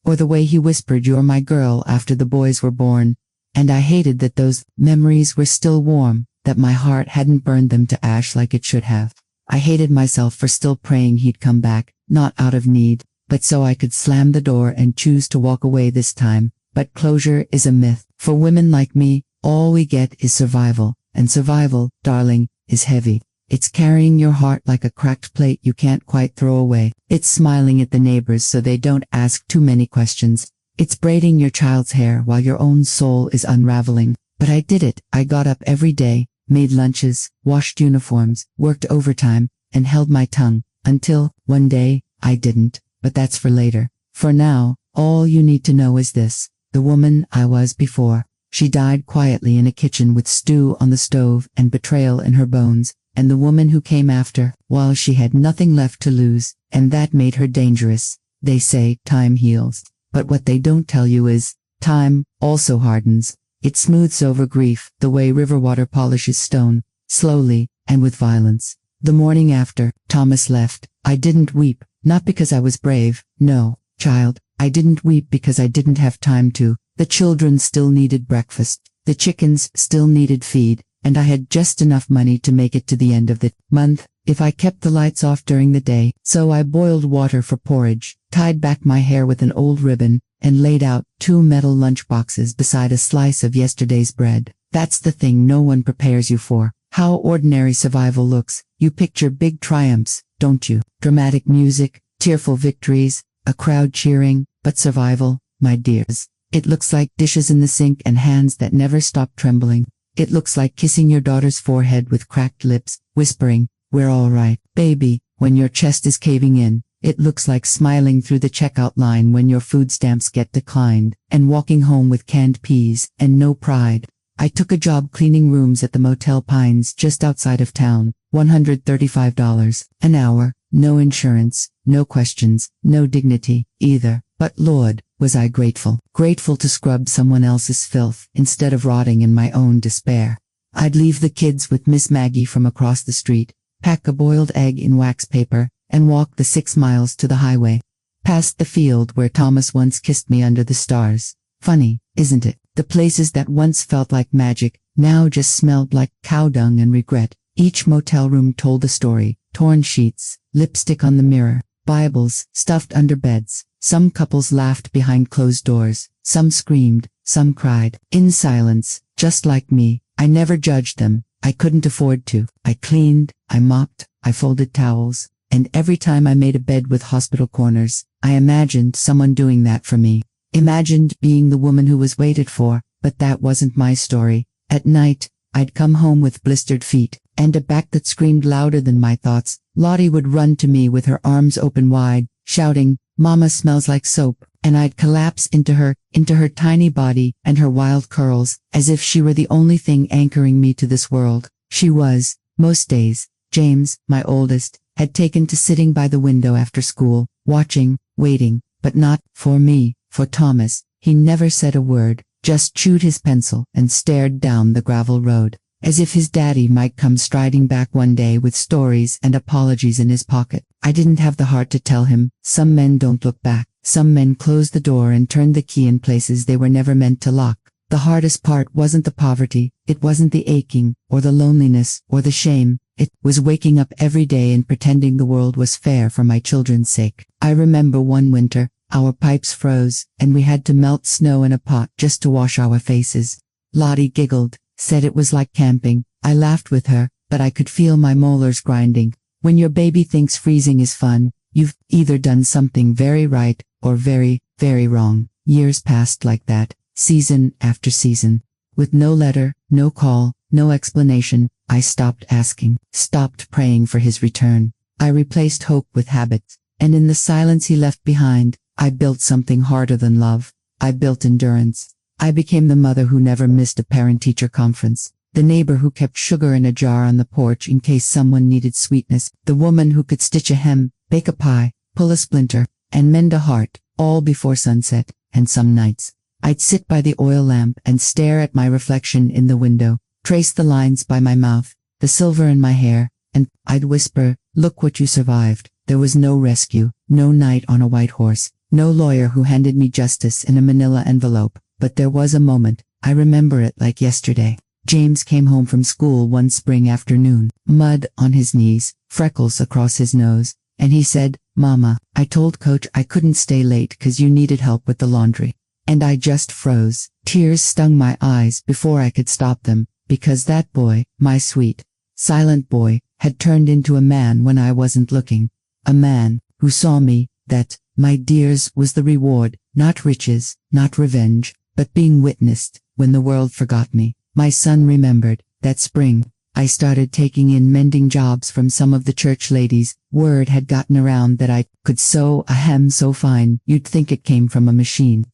S1: Or the way he whispered, "You're my girl," after the boys were born. And I hated that those memories were still warm, that my heart hadn't burned them to ash like it should have. I hated myself for still praying he'd come back, not out of need, but so I could slam the door and choose to walk away this time. But closure is a myth. For women like me, all we get is survival. And survival, darling, is heavy. It's carrying your heart like a cracked plate you can't quite throw away. It's smiling at the neighbors so they don't ask too many questions. It's braiding your child's hair while your own soul is unraveling. But I did it. I got up every day, made lunches, washed uniforms, worked overtime, and held my tongue, until, one day, I didn't. But that's for later. For now, all you need to know is this. The woman I was before, she died quietly in a kitchen with stew on the stove and betrayal in her bones. And the woman who came after, well, she had nothing left to lose, and that made her dangerous. They say time heals. But what they don't tell you is, time also hardens. It smooths over grief, the way river water polishes stone, slowly, and with violence. The morning after Thomas left, I didn't weep, not because I was brave, no, child, I didn't weep because I didn't have time to. The children still needed breakfast, the chickens still needed feed, and I had just enough money to make it to the end of the month, if I kept the lights off during the day. So I boiled water for porridge, tied back my hair with an old ribbon, and laid out 2 metal lunchboxes beside a slice of yesterday's bread. That's the thing no one prepares you for. How ordinary survival looks. You picture big triumphs, don't you? Dramatic music, tearful victories, a crowd cheering, but survival, my dears. It looks like dishes in the sink and hands that never stop trembling. It looks like kissing your daughter's forehead with cracked lips, whispering, "We're all right, baby," when your chest is caving in. It looks like smiling through the checkout line when your food stamps get declined, and walking home with canned peas and no pride. I took a job cleaning rooms at the Motel Pines just outside of town, $135 an hour, no insurance, no questions, no dignity, either. But Lord, was I grateful. Grateful to scrub someone else's filth instead of rotting in my own despair. I'd leave the kids with Miss Maggie from across the street, pack a boiled egg in wax paper, and walk the 6 miles to the highway, past the field where Thomas once kissed me under the stars. Funny, isn't it? The places that once felt like magic, now just smelled like cow dung and regret. Each motel room told a story, torn sheets, lipstick on the mirror, Bibles stuffed under beds. Some couples laughed behind closed doors, some screamed, some cried, in silence, just like me. I never judged them. I couldn't afford to. I cleaned, I mopped, I folded towels, and every time I made a bed with hospital corners, I imagined someone doing that for me. Imagined being the woman who was waited for, but that wasn't my story. At night, I'd come home with blistered feet, and a back that screamed louder than my thoughts. Lottie would run to me with her arms open wide, shouting, "Mama smells like soap." and I'd collapse into her tiny body and her wild curls, as if she were the only thing anchoring me to this world. She was, most days. James, my oldest, had taken to sitting by the window after school, watching, waiting, but not for me, for Thomas. He never said a word, just chewed his pencil and stared down the gravel road, as if his daddy might come striding back one day with stories and apologies in his pocket. I didn't have the heart to tell him, some men don't look back, some men close the door and turn the key in places they were never meant to lock. The hardest part wasn't the poverty, it wasn't the aching, or the loneliness, or the shame. It was waking up every day and pretending the world was fair for my children's sake. I remember one winter, our pipes froze, and we had to melt snow in a pot just to wash our faces. Lottie giggled, said it was like camping. I laughed with her, but I could feel my molars grinding. When your baby thinks freezing is fun, you've either done something very right or very, very wrong. Years passed like that, season after season. With no letter, no call, no explanation, I stopped asking, stopped praying for his return. I replaced hope with habits, and in the silence he left behind, I built something harder than love. I built endurance. I became the mother who never missed a parent-teacher conference, the neighbor who kept sugar in a jar on the porch in case someone needed sweetness, the woman who could stitch a hem, bake a pie, pull a splinter, and mend a heart, all before sunset. And some nights, I'd sit by the oil lamp and stare at my reflection in the window, trace the lines by my mouth, the silver in my hair, and I'd whisper, "Look what you survived." There was no rescue, no knight on a white horse, no lawyer who handed me justice in a manila envelope, but there was a moment. I remember it like yesterday. James came home from school one spring afternoon, mud on his knees, freckles across his nose, and he said, "Mama, I told Coach I couldn't stay late 'cause you needed help with the laundry." And I just froze. Tears stung my eyes before I could stop them, because that boy, my sweet, silent boy, had turned into a man when I wasn't looking. A man who saw me, that, my dears, was the reward, not riches, not revenge, but being witnessed, when the world forgot me. My son remembered. That spring, I started taking in mending jobs from some of the church ladies. Word had gotten around that I could sew a hem so fine you'd think it came from a machine.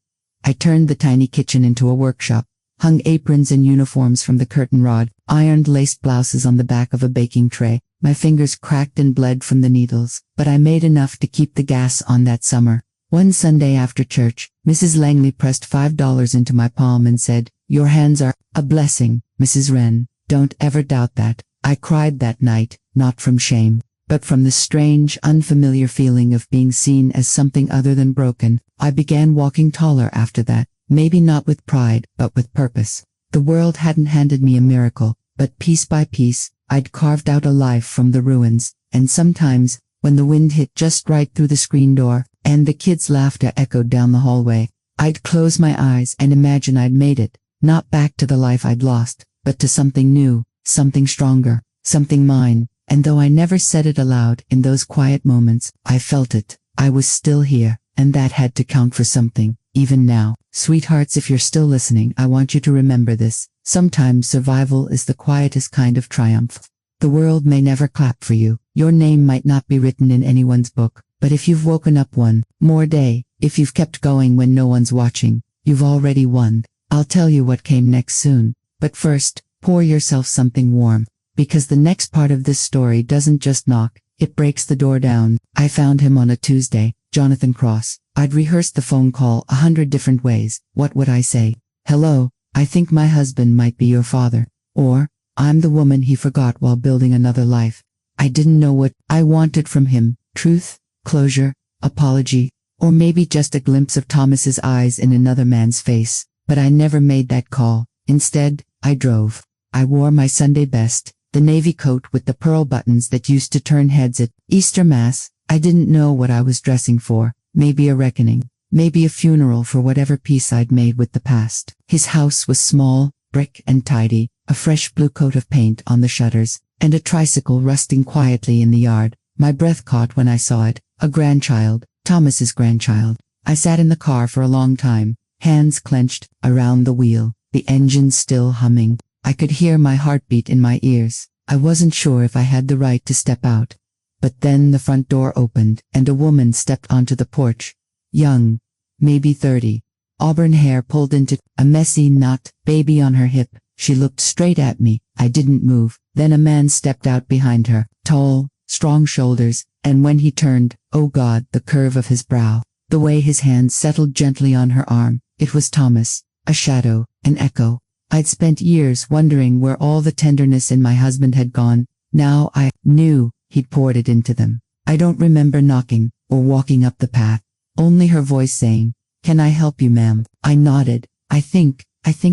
S1: I turned the tiny kitchen into a workshop, hung aprons and uniforms from the curtain rod, ironed laced blouses on the back of a baking tray. My fingers cracked and bled from the needles, but I made enough to keep the gas on that summer. One Sunday after church, Mrs. Langley pressed $5 into my palm and said, "Your hands are a blessing, Mrs. Wren. Don't ever doubt that." I cried that night, not from shame, but from the strange, unfamiliar feeling of being seen as something other than broken. I began walking taller after that, maybe not with pride, but with purpose. The world hadn't handed me a miracle, but piece by piece, I'd carved out a life from the ruins, and sometimes, when the wind hit just right through the screen door, and the kids' laughter echoed down the hallway, I'd close my eyes and imagine I'd made it, not back to the life I'd lost, but to something new, something stronger, something mine. And though I never said it aloud in those quiet moments, I felt it. I was still here, and that had to count for something, even now. Sweethearts, if you're still listening, I want you to remember this. Sometimes survival is the quietest kind of triumph. The world may never clap for you. Your name might not be written in anyone's book, but if you've woken up one more day, if you've kept going when no one's watching, you've already won. I'll tell you what came next soon. But first, pour yourself something warm, because the next part of this story doesn't just knock, it breaks the door down. I found him on a Tuesday, Jonathan Cross. I'd rehearsed the phone call 100 different ways. What would I say? "Hello, I think my husband might be your father." Or, "I'm the woman he forgot while building another life." I didn't know what I wanted from him. Truth, closure, apology, or maybe just a glimpse of Thomas's eyes in another man's face. But I never made that call. Instead, I drove. I wore my Sunday best, the navy coat with the pearl buttons that used to turn heads at Easter Mass. I didn't know what I was dressing for. Maybe a reckoning. Maybe a funeral for whatever peace I'd made with the past. His house was small, brick and tidy, a fresh blue coat of paint on the shutters, and a tricycle rusting quietly in the yard. My breath caught when I saw it. A grandchild, Thomas's grandchild. I sat in the car for a long time, hands clenched, around the wheel, the engine still humming. I could hear my heartbeat in my ears. I wasn't sure if I had the right to step out. But then the front door opened, and a woman stepped onto the porch. Young, maybe 30. Auburn hair pulled into a messy knot, baby on her hip. She looked straight at me. I didn't move. Then a man stepped out behind her, tall, strong shoulders, and when he turned, oh God, the curve of his brow, the way his hand settled gently on her arm. It was Thomas, a shadow, an echo. I'd spent years wondering where all the tenderness in my husband had gone. Now I knew he'd poured it into them. I don't remember knocking or walking up the path, only her voice saying, "Can I help you, ma'am?" I nodded. I think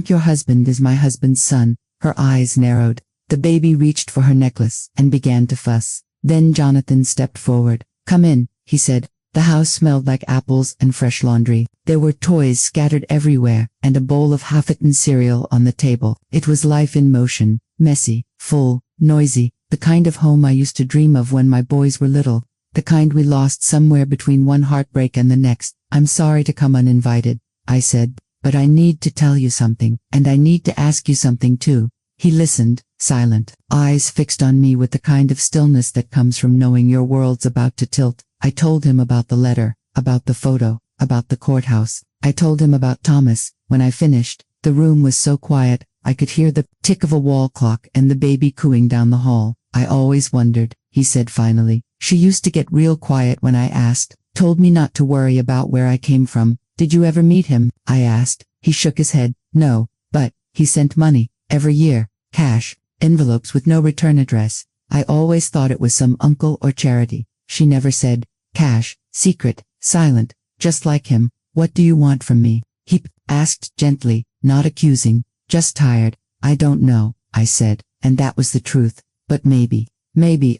S1: your husband is my husband's son." Her eyes narrowed. The baby reached for her necklace and began to fuss. Then Jonathan stepped forward. "Come in," he said. The house smelled like apples and fresh laundry. There were toys scattered everywhere, and a bowl of half-eaten cereal on the table. It was life in motion, messy, full, noisy, the kind of home I used to dream of when my boys were little, the kind we lost somewhere between one heartbreak and the next. "I'm sorry to come uninvited," I said, "but I need to tell you something, and I need to ask you something too." He listened, silent, eyes fixed on me with the kind of stillness that comes from knowing your world's about to tilt. I told him about the letter, about the photo, about the courthouse. I told him about Thomas. When I finished, the room was so quiet, I could hear the tick of a wall clock and the baby cooing down the hall. "I always wondered," he said finally. "She used to get real quiet when I asked, told me not to worry about where I came from." "Did you ever meet him?" I asked. He shook his head. "No, but he sent money, every year, cash, envelopes with no return address. I always thought it was some uncle or charity." She never said. Cash, secret, silent, just like him. "What do you want from me?" he asked gently, not accusing, just tired. "I don't know," I said, and that was the truth. "But maybe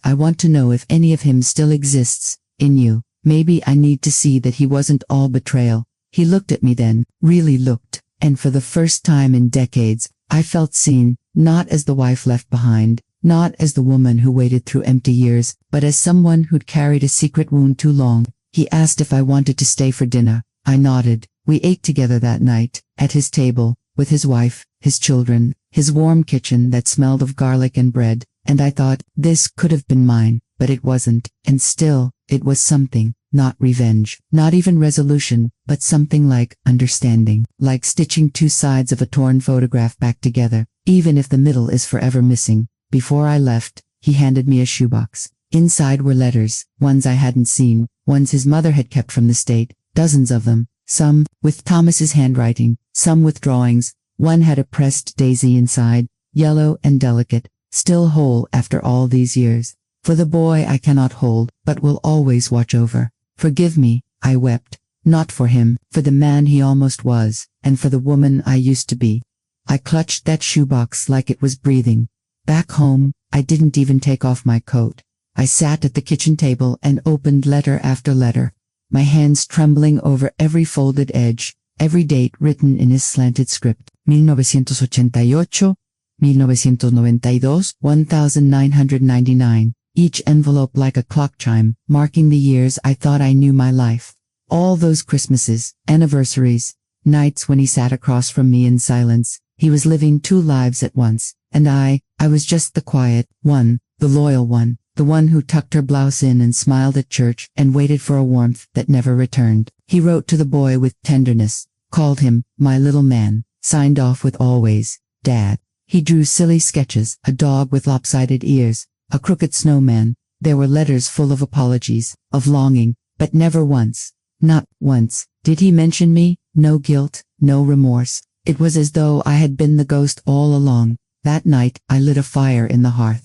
S1: I want to know if any of him still exists, in you. Maybe I need to see that he wasn't all betrayal." He looked at me then, really looked, and for the first time in decades, I felt seen, not as the wife left behind, not as the woman who waited through empty years, but as someone who'd carried a secret wound too long. He asked if I wanted to stay for dinner. I nodded. We ate together that night, at his table, with his wife, his children, his warm kitchen that smelled of garlic and bread, and I thought, this could have been mine, but it wasn't, and still, it was something, not revenge, not even resolution, but something like understanding, like stitching two sides of a torn photograph back together, even if the middle is forever missing. Before I left, he handed me a shoebox. Inside were letters, ones I hadn't seen, ones his mother had kept from the state, dozens of them, some with Thomas's handwriting, some with drawings. One had a pressed daisy inside, yellow and delicate, still whole after all these years. "For the boy I cannot hold, but will always watch over. Forgive me," I wept, "not for him, for the man he almost was, and for the woman I used to be." I clutched that shoebox like it was breathing. Back home, I didn't even take off my coat. I sat at the kitchen table and opened letter after letter, my hands trembling over every folded edge, every date written in his slanted script. 1988, 1992, 1999. Each envelope like a clock chime, marking the years I thought I knew my life. All those Christmases, anniversaries, nights when he sat across from me in silence. He was living two lives at once, and I was just the quiet one, the loyal one, the one who tucked her blouse in and smiled at church and waited for a warmth that never returned. He wrote to the boy with tenderness, called him my little man, signed off with always, Dad. He drew silly sketches, a dog with lopsided ears, a crooked snowman. There were letters full of apologies, of longing, but never once, not once, did he mention me. No guilt, no remorse. It was as though I had been the ghost all along. That night, I lit a fire in the hearth.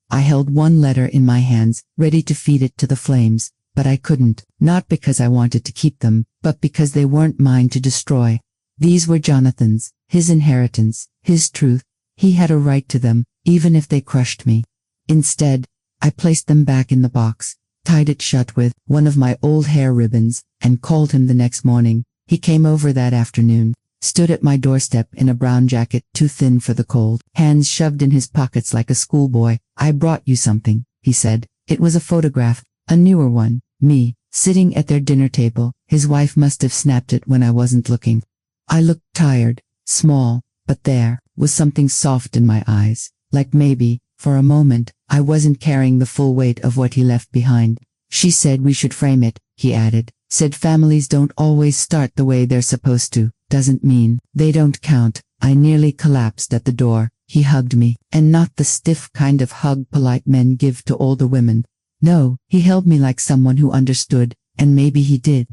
S1: I held one letter in my hands, ready to feed it to the flames, but I couldn't, not because I wanted to keep them, but because they weren't mine to destroy. These were Jonathan's, his inheritance, his truth. He had a right to them, even if they crushed me. Instead, I placed them back in the box, tied it shut with one of my old hair ribbons, and called him the next morning. He came over that afternoon, stood at my doorstep in a brown jacket too thin for the cold, hands shoved in his pockets like a schoolboy. "I brought you something," he said. It was a photograph, a newer one, me, sitting at their dinner table. His wife must have snapped it when I wasn't looking. I looked tired, small, but there was something soft in my eyes, like maybe, for a moment, I wasn't carrying the full weight of what he left behind. "She said we should frame it," he added. Said families don't always start the way they're supposed to, doesn't mean they don't count. I nearly collapsed at the door. He hugged me, and not the stiff kind of hug polite men give to older women. No, he held me like someone who understood, and maybe he did.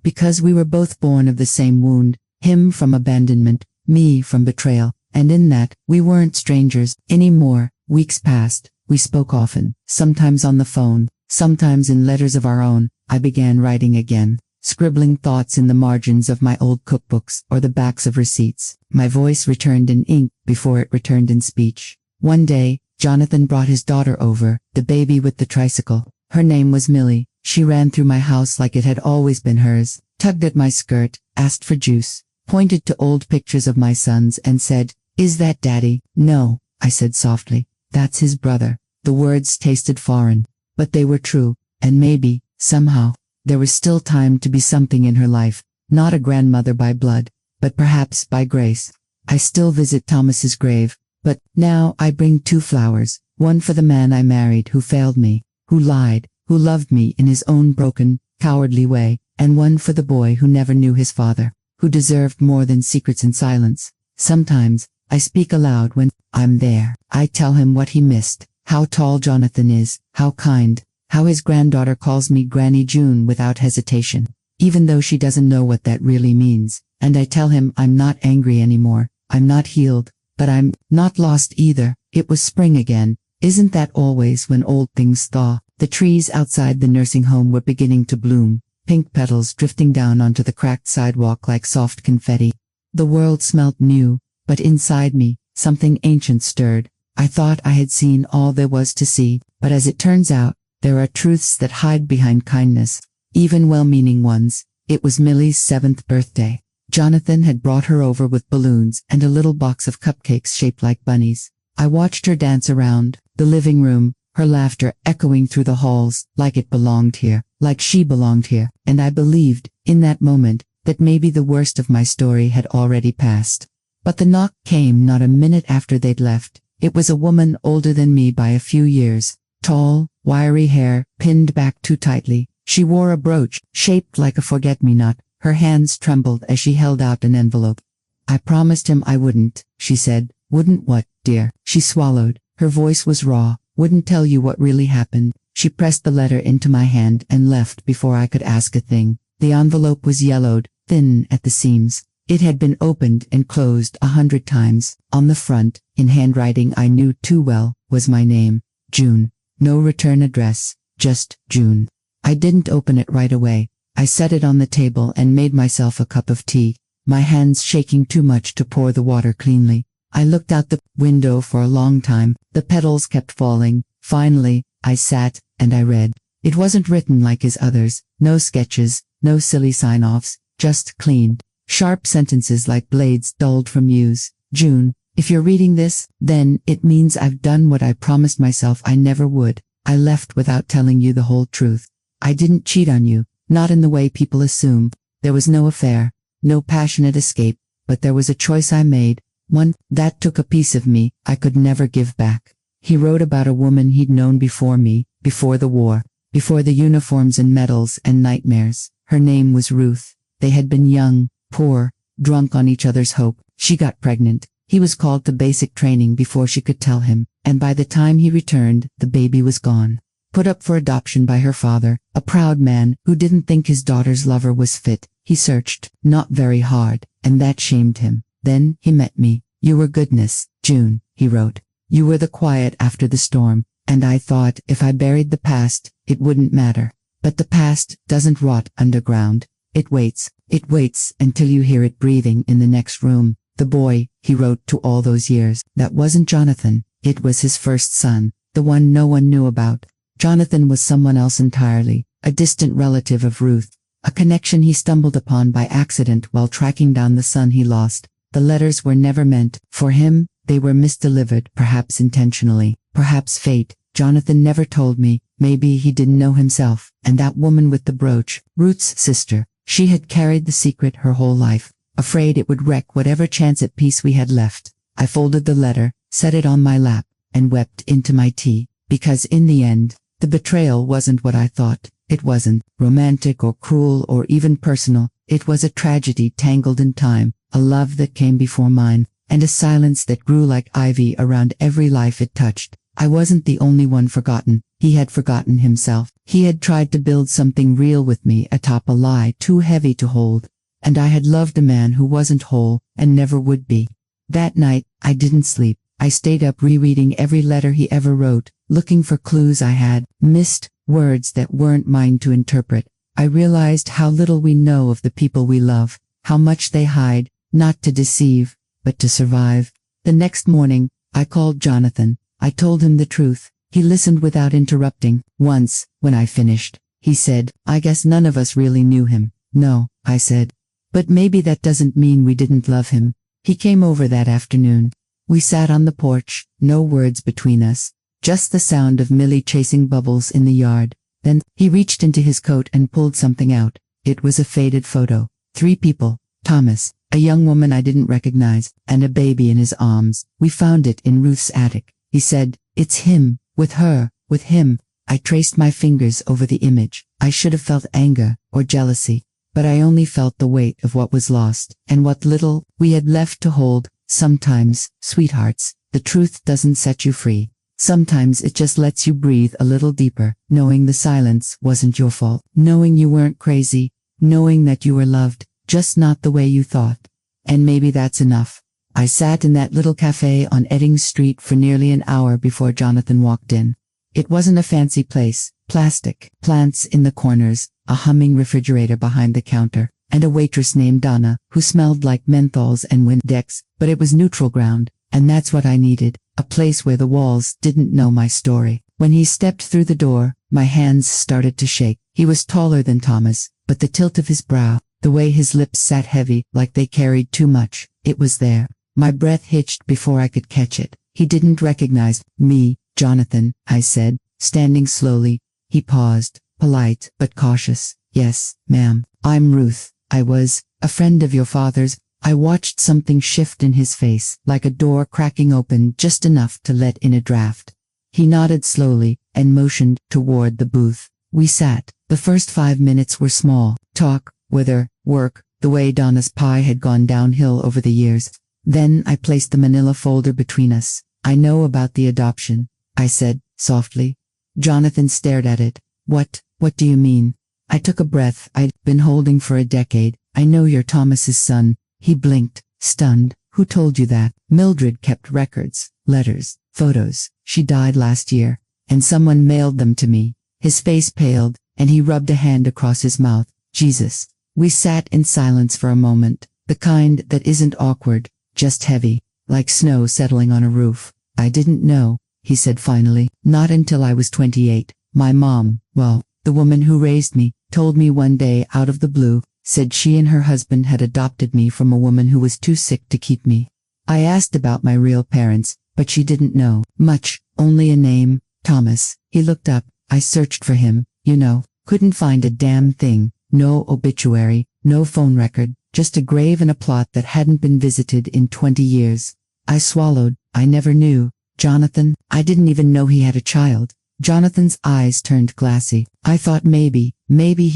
S1: Because we were both born of the same wound, him from abandonment, me from betrayal, and in that, we weren't strangers anymore. Weeks passed, we spoke often, sometimes on the phone, sometimes in letters of our own. I began writing again, scribbling thoughts in the margins of my old cookbooks or the backs of receipts. My voice returned in ink before it returned in speech. One day, Jonathan brought his daughter over, the baby with the tricycle. Her name was Millie. She ran through my house like it had always been hers, tugged at my skirt, asked for juice, pointed to old pictures of my sons and said, "Is that Daddy?" "No," I said softly. "That's his brother." The words tasted foreign, but they were true, and maybe, somehow, there was still time to be something in her life, not a grandmother by blood, but perhaps by grace. I still visit Thomas's grave, but now I bring 2 flowers, one for the man I married who failed me, who lied, who loved me in his own broken, cowardly way, and one for the boy who never knew his father, who deserved more than secrets and silence. Sometimes, I speak aloud when I'm there. I tell him what he missed, how tall Jonathan is, how kind, how his granddaughter calls me Granny June without hesitation, even though she doesn't know what that really means. And I tell him I'm not angry anymore, I'm not healed, but I'm not lost either. It was spring again. Isn't that always when old things thaw? The trees outside the nursing home were beginning to bloom, pink petals drifting down onto the cracked sidewalk like soft confetti. The world smelt new, but inside me, something ancient stirred. I thought I had seen all there was to see, but as it turns out, there are truths that hide behind kindness, even well-meaning ones. It was Millie's 7th birthday. Jonathan had brought her over with balloons and a little box of cupcakes shaped like bunnies. I watched her dance around the living room, her laughter echoing through the halls like it belonged here, like she belonged here, and I believed, in that moment, that maybe the worst of my story had already passed. But the knock came not a minute after they'd left. It was a woman older than me by a few years, tall, wiry hair, pinned back too tightly. She wore a brooch, shaped like a forget-me-not. Her hands trembled as she held out an envelope. "I promised him I wouldn't," she said. "Wouldn't what, dear?" She swallowed. Her voice was raw. "Wouldn't tell you what really happened." She pressed the letter into my hand and left before I could ask a thing. The envelope was yellowed, thin at the seams. It had been opened and closed 100 times. On the front, in handwriting I knew too well, was my name, June. No return address, just June. I didn't open it right away. I set it on the table and made myself a cup of tea, my hands shaking too much to pour the water cleanly. I looked out the window for a long time. The petals kept falling. Finally, I sat, and I read. It wasn't written like his others, no sketches, no silly sign-offs, just cleaned, sharp sentences like blades dulled from use. "June, if you're reading this, then it means I've done what I promised myself I never would. I left without telling you the whole truth. I didn't cheat on you. Not in the way people assume. There was no affair, no passionate escape, but there was a choice I made, one that took a piece of me I could never give back." He wrote about a woman he'd known before me, before the war, before the uniforms and medals and nightmares. Her name was Ruth. They had been young, poor, drunk on each other's hope. She got pregnant. He was called to basic training before she could tell him, and by the time he returned, the baby was gone. Put up for adoption by her father, a proud man who didn't think his daughter's lover was fit. He searched, not very hard, and that shamed him. Then he met me. "You were goodness, June," he wrote. "You were the quiet after the storm, and I thought if I buried the past, it wouldn't matter. But the past doesn't rot underground. It waits until you hear it breathing in the next room." The boy, he wrote to all those years, that wasn't Jonathan. It was his first son, the one no one knew about. Jonathan was someone else entirely, a distant relative of Ruth, a connection he stumbled upon by accident while tracking down the son he lost. The letters were never meant for him. They were misdelivered, perhaps intentionally, perhaps fate. Jonathan never told me. Maybe he didn't know himself. And that woman with the brooch, Ruth's sister, she had carried the secret her whole life, afraid it would wreck whatever chance at peace we had left. I folded the letter, set it on my lap, and wept into my tea, because in the end, the betrayal wasn't what I thought. It wasn't romantic or cruel or even personal. It was a tragedy tangled in time, a love that came before mine, and a silence that grew like ivy around every life it touched. I wasn't the only one forgotten. He had forgotten himself. He had tried to build something real with me atop a lie too heavy to hold. And I had loved a man who wasn't whole, and never would be. That night, I didn't sleep. I stayed up rereading every letter he ever wrote, looking for clues I had missed, words that weren't mine to interpret. I realized how little we know of the people we love, how much they hide, not to deceive, but to survive. The next morning, I called Jonathan. I told him the truth. He listened without interrupting. Once, when I finished, he said, "I guess none of us really knew him." "No," I said. "But maybe that doesn't mean we didn't love him." He came over that afternoon. We sat on the porch, no words between us, just the sound of Millie chasing bubbles in the yard. Then, he reached into his coat and pulled something out. It was a faded photo. 3 people. Thomas, a young woman I didn't recognize, and a baby in his arms. "We found it in Ruth's attic," he said. "It's him, with her, with him." I traced my fingers over the image. I should have felt anger, or jealousy, but I only felt the weight of what was lost, and what little we had left to hold. Sometimes, sweethearts, the truth doesn't set you free. Sometimes it just lets you breathe a little deeper, knowing the silence wasn't your fault, knowing you weren't crazy, knowing that you were loved, just not the way you thought. And maybe that's enough. I sat in that little cafe on Edding Street for nearly an hour before Jonathan walked in. It wasn't a fancy place. Plastic, plants in the corners, a humming refrigerator behind the counter, and a waitress named Donna, who smelled like menthols and Windex, but it was neutral ground, and that's what I needed, a place where the walls didn't know my story. When he stepped through the door, my hands started to shake. He was taller than Thomas, but the tilt of his brow, the way his lips sat heavy, like they carried too much, it was there. My breath hitched before I could catch it. He didn't recognize me. "Jonathan," I said, standing slowly. He paused, polite but cautious. "Yes, ma'am, I'm Ruth. I was a friend of your father's." I watched something shift in his face, like a door cracking open just enough to let in a draft. He nodded slowly and motioned toward the booth. We sat. The first 5 minutes were small. Talk, weather, work, the way Donna's pie had gone downhill over the years. Then I placed the manila folder between us. "I know about the adoption," I said, softly. Jonathan stared at it. What do you mean?" I took a breath I'd been holding for a decade. "I know you're Thomas's son." He blinked, stunned. "Who told you that?" "Mildred kept records, letters, photos. She died last year, and someone mailed them to me." His face paled, and he rubbed a hand across his mouth. "Jesus." We sat in silence for a moment, the kind that isn't awkward, just heavy, like snow settling on a roof. "I didn't know," he said finally. "Not until I was 28. My mom, well, the woman who raised me, told me one day out of the blue, said she and her husband had adopted me from a woman who was too sick to keep me. I asked about my real parents, but she didn't know much, only a name, Thomas." He looked up. "I searched for him, you know, couldn't find a damn thing. No obituary, no phone record, just a grave and a plot that hadn't been visited in 20 years. I swallowed. "I never knew. Jonathan, I didn't even know he had a child." Jonathan's eyes turned glassy. "I thought maybe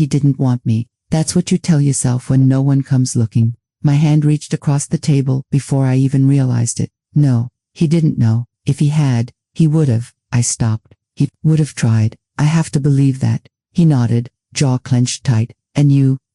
S1: he didn't want me. That's what you tell yourself when no one comes looking." My hand reached across the table before I even realized it. "No, he didn't know. If he had, he would have." I stopped. "He would have tried. I have to believe that." He nodded, jaw clenched tight. "And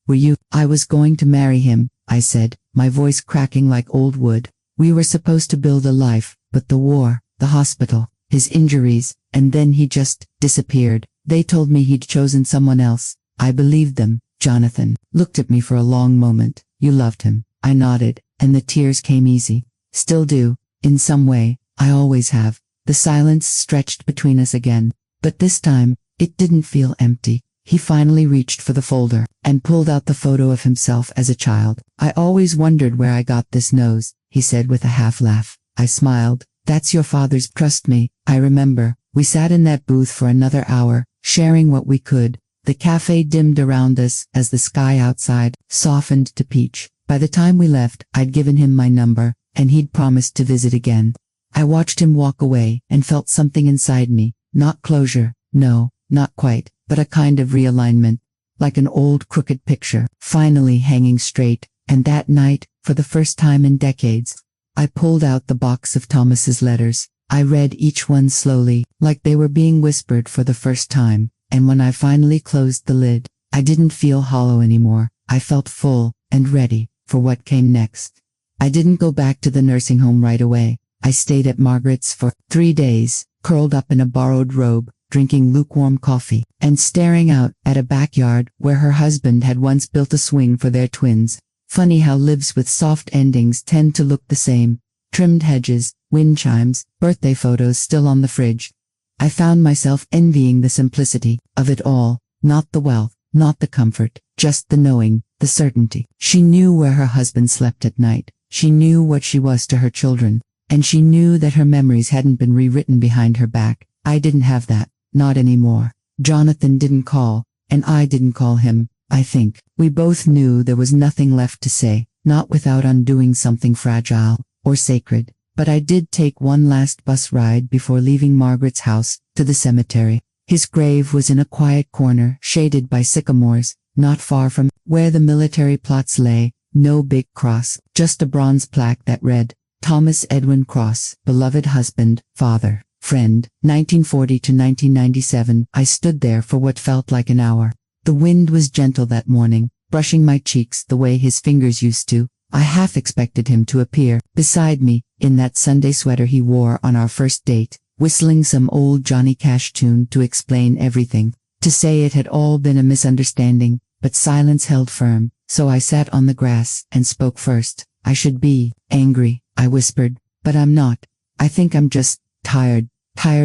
S1: were you?" "I was going to marry him," I said, my voice cracking like old wood. "We were supposed to build a life, but the war, the hospital, his injuries, and then he just disappeared. They told me he'd chosen someone else. I believed them." Jonathan looked at me for a long moment. "You loved him." I nodded, and the tears came easy. "Still do, in some way. I always have." The silence stretched between us again, but this time, it didn't feel empty. He finally reached for the folder, and pulled out the photo of himself as a child. "I always wondered where I got this nose," he said with a half laugh. I smiled. "That's your father's. Trust me." I remember, we sat in that booth for another hour, sharing what we could. The cafe dimmed around us as the sky outside softened to peach. By the time we left, I'd given him my number, and he'd promised to visit again. I watched him walk away and felt something inside me. Not closure, no, not quite, but a kind of realignment, like an old crooked picture, finally hanging straight. And that night, for the first time in decades, I pulled out the box of Thomas's letters. I read each one slowly, like they were being whispered for the first time, and when I finally closed the lid, I didn't feel hollow anymore. I felt full and ready for what came next. I didn't go back to the nursing home right away. I stayed at Margaret's for 3 days, curled up in a borrowed robe, drinking lukewarm coffee, and staring out at a backyard where her husband had once built a swing for their twins. Funny how lives with soft endings tend to look the same. Trimmed hedges, wind chimes, birthday photos still on the fridge. I found myself envying the simplicity of it all, not the wealth, not the comfort, just the knowing, the certainty. She knew where her husband slept at night. She knew what she was to her children. And she knew that her memories hadn't been rewritten behind her back. I didn't have that, not anymore. Jonathan didn't call, and I didn't call him. I think we both knew there was nothing left to say, not without undoing something fragile or sacred. But I did take one last bus ride before leaving Margaret's house to the cemetery. His grave was in a quiet corner, shaded by sycamores, not far from where the military plots lay. No big cross, just a bronze plaque that read, Thomas Edwin Cross, beloved husband, father, friend, 1940 to 1997. I stood there for what felt like an hour. The wind was gentle that morning, brushing my cheeks the way his fingers used to. I half expected him to appear beside me, in that Sunday sweater he wore on our first date, whistling some old Johnny Cash tune to explain everything, to say it had all been a misunderstanding, but silence held firm, so I sat on the grass and spoke first. I should be angry, I whispered, but I'm not. I think I'm just tired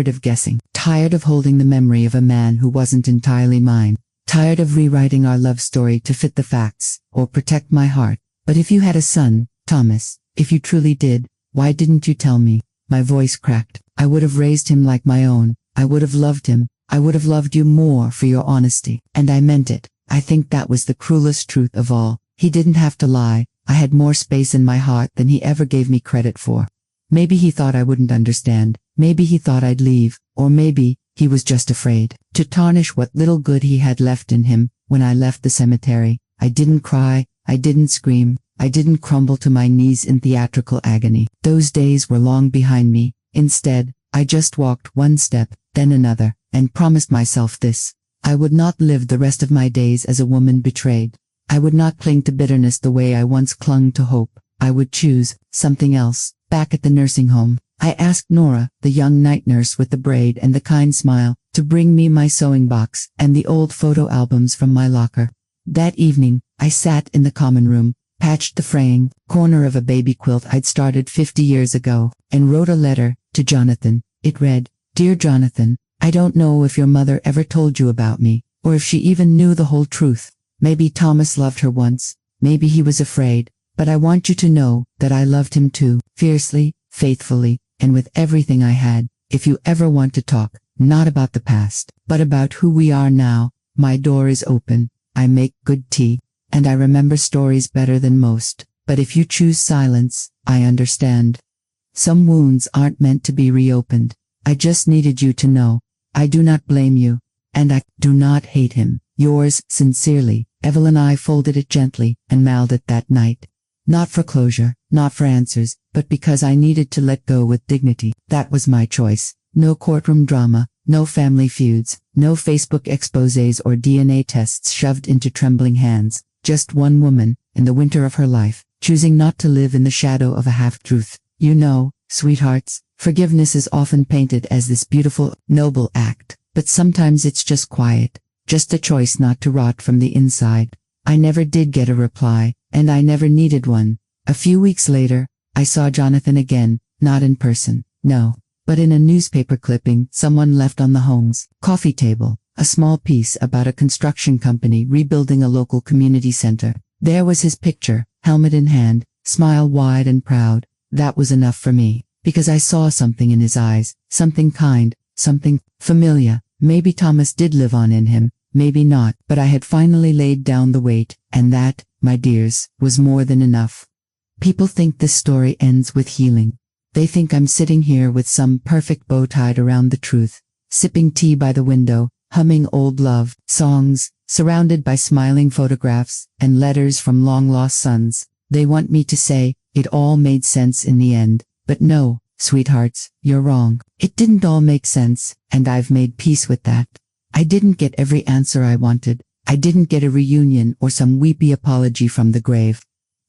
S1: of guessing, tired of holding the memory of a man who wasn't entirely mine, tired of rewriting our love story to fit the facts, or protect my heart. But if you had a son, Thomas, if you truly did, why didn't you tell me? My voice cracked. I would have raised him like my own. I would have loved him. I would have loved you more for your honesty. And I meant it. I think that was the cruelest truth of all. He didn't have to lie. I had more space in my heart than he ever gave me credit for. Maybe he thought I wouldn't understand. Maybe he thought I'd leave. Or maybe he was just afraid to tarnish what little good he had left in him. When I left the cemetery, I didn't cry. I didn't scream. I didn't crumble to my knees in theatrical agony. Those days were long behind me. Instead, I just walked one step, then another, and promised myself this. I would not live the rest of my days as a woman betrayed. I would not cling to bitterness the way I once clung to hope. I would choose something else. Back at the nursing home, I asked Nora, the young night nurse with the braid and the kind smile, to bring me my sewing box and the old photo albums from my locker. That evening, I sat in the common room, patched the fraying corner of a baby quilt I'd started 50 years ago, and wrote a letter to Jonathan. It read, Dear Jonathan, I don't know if your mother ever told you about me, or if she even knew the whole truth. Maybe Thomas loved her once, maybe he was afraid, but I want you to know that I loved him too, fiercely, faithfully, and with everything I had. If you ever want to talk, not about the past, but about who we are now, my door is open. I make good tea, and I remember stories better than most, but if you choose silence, I understand. Some wounds aren't meant to be reopened. I just needed you to know. I do not blame you, and I do not hate him. Yours sincerely, Evelyn. I folded it gently and mailed it that night. Not for closure, not for answers, but because I needed to let go with dignity. That was my choice. No courtroom drama, no family feuds, no Facebook exposés or DNA tests shoved into trembling hands. Just one woman, in the winter of her life, choosing not to live in the shadow of a half-truth. You know, sweethearts, forgiveness is often painted as this beautiful, noble act, but sometimes it's just quiet, just a choice not to rot from the inside. I never did get a reply, and I never needed one. A few weeks later, I saw Jonathan again, not in person, no, but in a newspaper clipping someone left on the home's coffee table, a small piece about a construction company rebuilding a local community center. There was his picture, helmet in hand, smile wide and proud. That was enough for me, because I saw something in his eyes, something kind, something familiar. Maybe Thomas did live on in him, maybe not, but I had finally laid down the weight, and that, my dears, was more than enough. People think this story ends with healing. They think I'm sitting here with some perfect bow tied around the truth, sipping tea by the window, humming old love songs, surrounded by smiling photographs and letters from long-lost sons. They want me to say, it all made sense in the end. But no, sweethearts, you're wrong. It didn't all make sense, and I've made peace with that. I didn't get every answer I wanted. I didn't get a reunion or some weepy apology from the grave.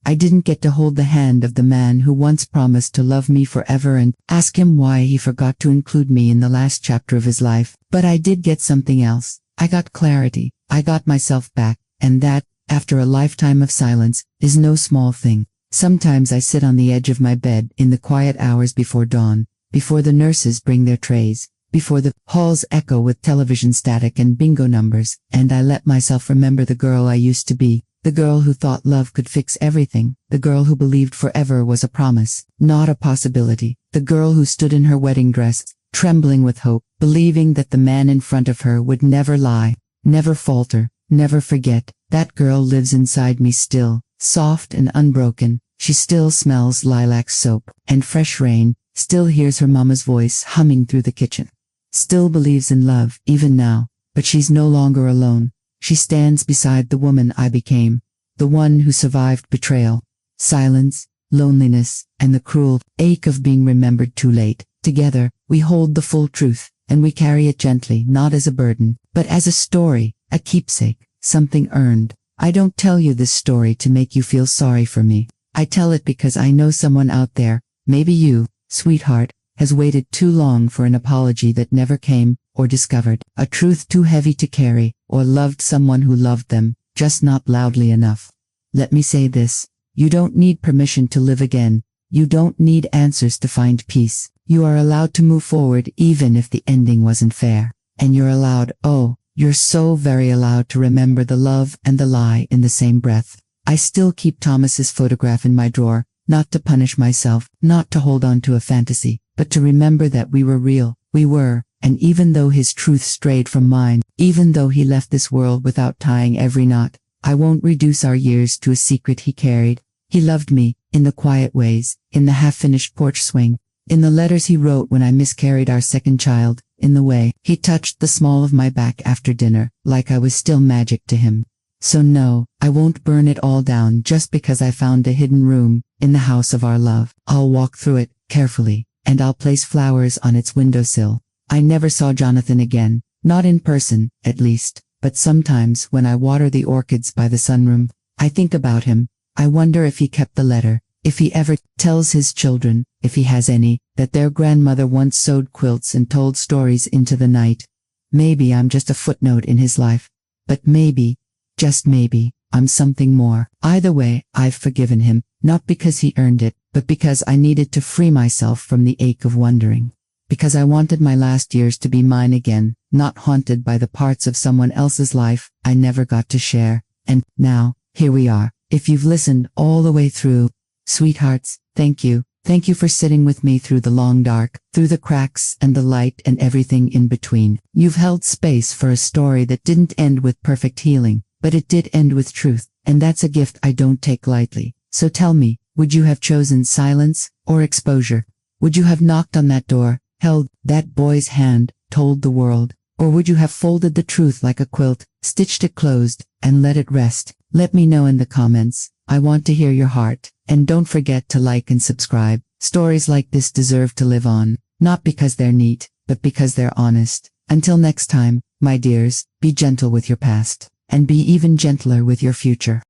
S1: I didn't get to hold the hand of the man who once promised to love me forever and ask him why he forgot to include me in the last chapter of his life. But I did get something else. I got clarity. I got myself back. And that, after a lifetime of silence, is no small thing. Sometimes I sit on the edge of my bed in the quiet hours before dawn, before the nurses bring their trays, before the halls echo with television static and bingo numbers, and I let myself remember the girl I used to be. The girl who thought love could fix everything, the girl who believed forever was a promise, not a possibility, the girl who stood in her wedding dress, trembling with hope, believing that the man in front of her would never lie, never falter, never forget. That girl lives inside me still, soft and unbroken. She still smells lilac soap and fresh rain, still hears her mama's voice humming through the kitchen, still believes in love even now, but she's no longer alone. She stands beside the woman I became, the one who survived betrayal, silence, loneliness, and the cruel ache of being remembered too late. Together, we hold the full truth, and we carry it gently, not as a burden, but as a story, a keepsake, something earned. I don't tell you this story to make you feel sorry for me. I tell it because I know someone out there, maybe you, sweetheart, has waited too long for an apology that never came, or discovered a truth too heavy to carry, or loved someone who loved them, just not loudly enough. Let me say this. You don't need permission to live again. You don't need answers to find peace. You are allowed to move forward even if the ending wasn't fair. And you're allowed, oh, you're so very allowed to remember the love and the lie in the same breath. I still keep Thomas's photograph in my drawer, not to punish myself, not to hold on to a fantasy, but to remember that we were real. We were. And even though his truth strayed from mine, even though he left this world without tying every knot, I won't reduce our years to a secret he carried. He loved me, in the quiet ways, in the half-finished porch swing, in the letters he wrote when I miscarried our second child, in the way he touched the small of my back after dinner, like I was still magic to him. So no, I won't burn it all down just because I found a hidden room in the house of our love. I'll walk through it, carefully, and I'll place flowers on its windowsill. I never saw Jonathan again, not in person, at least, but sometimes when I water the orchids by the sunroom, I think about him. I wonder if he kept the letter, if he ever tells his children, if he has any, that their grandmother once sewed quilts and told stories into the night. Maybe I'm just a footnote in his life, but maybe, just maybe, I'm something more. Either way, I've forgiven him, not because he earned it, but because I needed to free myself from the ache of wondering. Because I wanted my last years to be mine again, not haunted by the parts of someone else's life I never got to share. And now, here we are. If you've listened all the way through, sweethearts, thank you. Thank you for sitting with me through the long dark, through the cracks and the light and everything in between. You've held space for a story that didn't end with perfect healing, but it did end with truth, and that's a gift I don't take lightly. So tell me, would you have chosen silence or exposure? Would you have knocked on that door, held that boy's hand, told the world? Or would you have folded the truth like a quilt, stitched it closed, and let it rest? Let me know in the comments. I want to hear your heart. And don't forget to like and subscribe. Stories like this deserve to live on, not because they're neat, but because they're honest. Until next time, my dears, be gentle with your past, and be even gentler with your future.